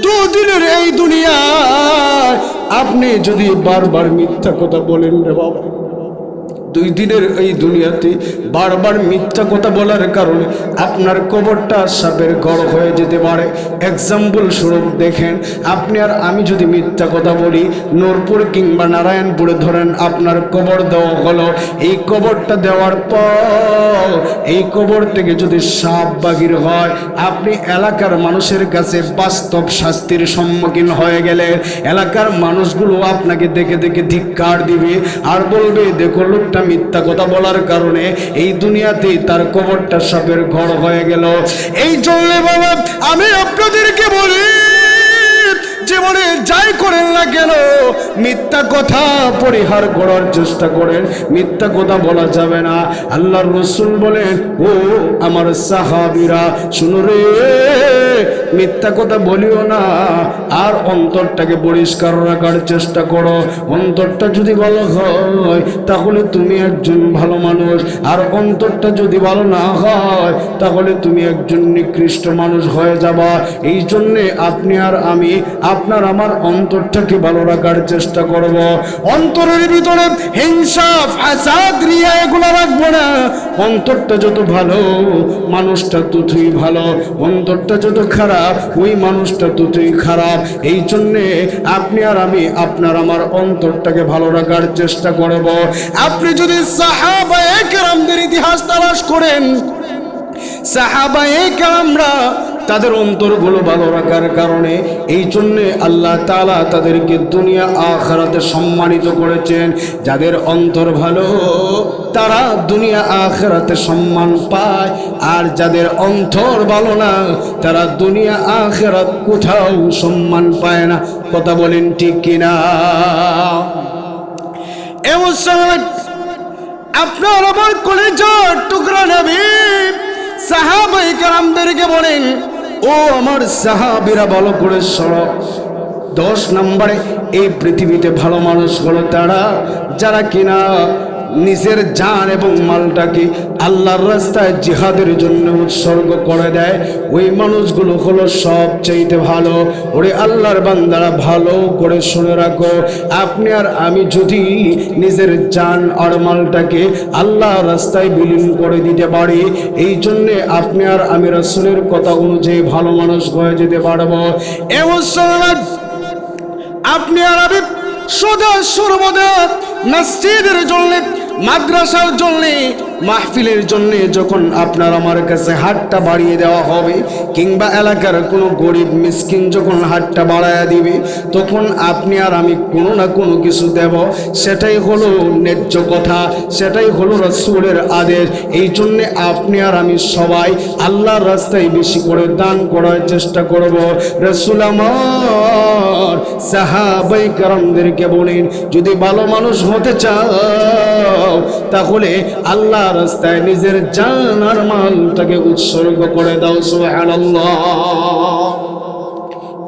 দুদিনের এই দুনিয়ায় আপনি যদি বারবার মিথ্যা কথা বলেন রে বাবা, 2 দিনের এই দুনিয়াতে বারবার মিথ্যা কথা বলার কারণে আপনার কবরটা সাপের ঘর হয়ে যেতে পারে। এক্সাম্পল স্বরূপ দেখেন, আপনি আর আমি যদি মিথ্যা কথা বলি, নূরপুর কিংবা নারায়ণপুরে ধরেন আপনার কবর দেওয়া হলো, এই কবরটা দেওয়ার পর এই কবর থেকে যদি সাপ বাহির হয়, আপনি এলাকার মানুষের কাছে বাস্তব শাস্তির সম্মুখীন হয়ে গেলে এলাকার মানুষগুলো আপনাকে দেখে দেখে ধিক্কার দিবে আর বলবে, দেখো লোকটা মিথ্যা কথা বলার কারণে এই দুনিয়াতে তার কবরটা সাপের ঘর হয়ে গেল। এই জন্য বাবা আমি আপনাদেরকে বলি, জীবনে যাই করেন না কেন মিথ্যা কথা পরিহার করার চেষ্টা করেন। মিথ্যা কথা বলা যাবে না। আল্লাহর রাসূল বলেন, ও আমার সাহাবীরা শুনো রে, মিথ্যা কথা বলিও না আর অন্তরটাকে পরিষ্কার রাখার চেষ্টা করো। অন্তরটা যদি ভালো হয় তাহলে তুমি একজন ভালো মানুষ, আর অন্তরটা যদি ভালো না হয় তাহলে তুমি একজন নিকৃষ্ট মানুষ হয়ে যাবা। এই জন্যে আপনি আর আমি, আপনার আমার অন্তরটাকে ভালো রাখার চেষ্টা করব। অন্তরের ভিতরে হিংসা, ফাসাদ, রিয়া এগুলো রাখবো না। অন্তরটা যত ভালো মানুষটা ততই ভালো, অন্তরটা যত খারাপ ওই মানুষটা ততই খারাপ। এই জন্যে আপনি আর আমি, আপনার আমার অন্তরটাকে ভালো রাখার চেষ্টা করব। আপনি যদি সাহাবায়ে কেরামদের ইতিহাস তালাশ করেন, সাহাবায়ে কেরামরা তাদের অন্তরগুলো ভালো রাখার কারণে এই জন্যে আল্লাহ তাআলা তাদেরকে দুনিয়া আখিরাতে সম্মানিত করেছেন। যাদের অন্তর ভালো তারা দুনিয়া আখিরাতে সম্মান পায়, আর যাদের অন্তর ভালো না তারা দুনিয়া আখিরাত কোথাও সম্মান পায় না। কথা বলেন ঠিক কিনা? এমন সময় আপনার আমার কলিজার টুকরা নবী সাহাবায়ে কেরামদেরকে বলেন, ও আমার সাহাবীরা ভালো করে শোনো, 10 নম্বরে এই পৃথিবীতে ভালো মানুষ হলো তারা যারা কিনা নিজের জান এবং মালটাকে আল্লাহর রাস্তায় জিহাদের জন্য উৎসর্গ করে দেয়। ওই মানুষগুলো হলো সবচাইতে ভালো। ওরে আল্লাহর বান্দারা ভালো করে শুনে রাখো, আপনি আর আমি যদি নিজের জান আর মালটাকে আল্লাহর রাস্তায় বিলীন করে দিতে পারি, এই জন্যে আপনি আর আমি রাসূলের কথা অনুযায়ী ভালো মানুষ হয়ে যেতে পারবো। এমন আপনি আর আমি সদা সর্বদা মসজিদের জন্য, মাদ্রাসার জন্য, মাহফিলের জন্য যখন আপনার আমার কাছে হাতটা বাড়িয়ে দেওয়া হবে, কিংবা এলাকার কোনো গরিব মিসকিন যখন হাতটা বাড়ায়া দিবে, তখন আপনি আর আমি কোনো না কোনো কিছু দেব। সেটাই হলো ন্যায্য কথা, সেটাই হলো রাসূলের আদেশ। এই জন্যে আপনি আর আমি সবাই আল্লাহর রাস্তায় বেশি করে দান করার চেষ্টা করব। রাসূল আমার সাহাবায়ে কেরামদেরকে বলেন, যদি ভালো মানুষ হতে চাও তাহলে আল্লাহ রাস্তায় নিজের জান আর মালটাকে উৎসর্গ করে দাও। সুবহানাল্লাহ।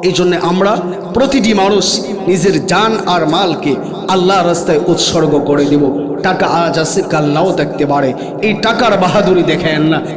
এই জন্য আমরা প্রতিটি মানুষ নিজের জান আর মালকে আল্লাহ রাস্তায় উৎসর্গ করে দেব। টাকা আজ আছে কাল নাও থাকতে পারে, এই টাকার বাহাদুরি দেখেন না।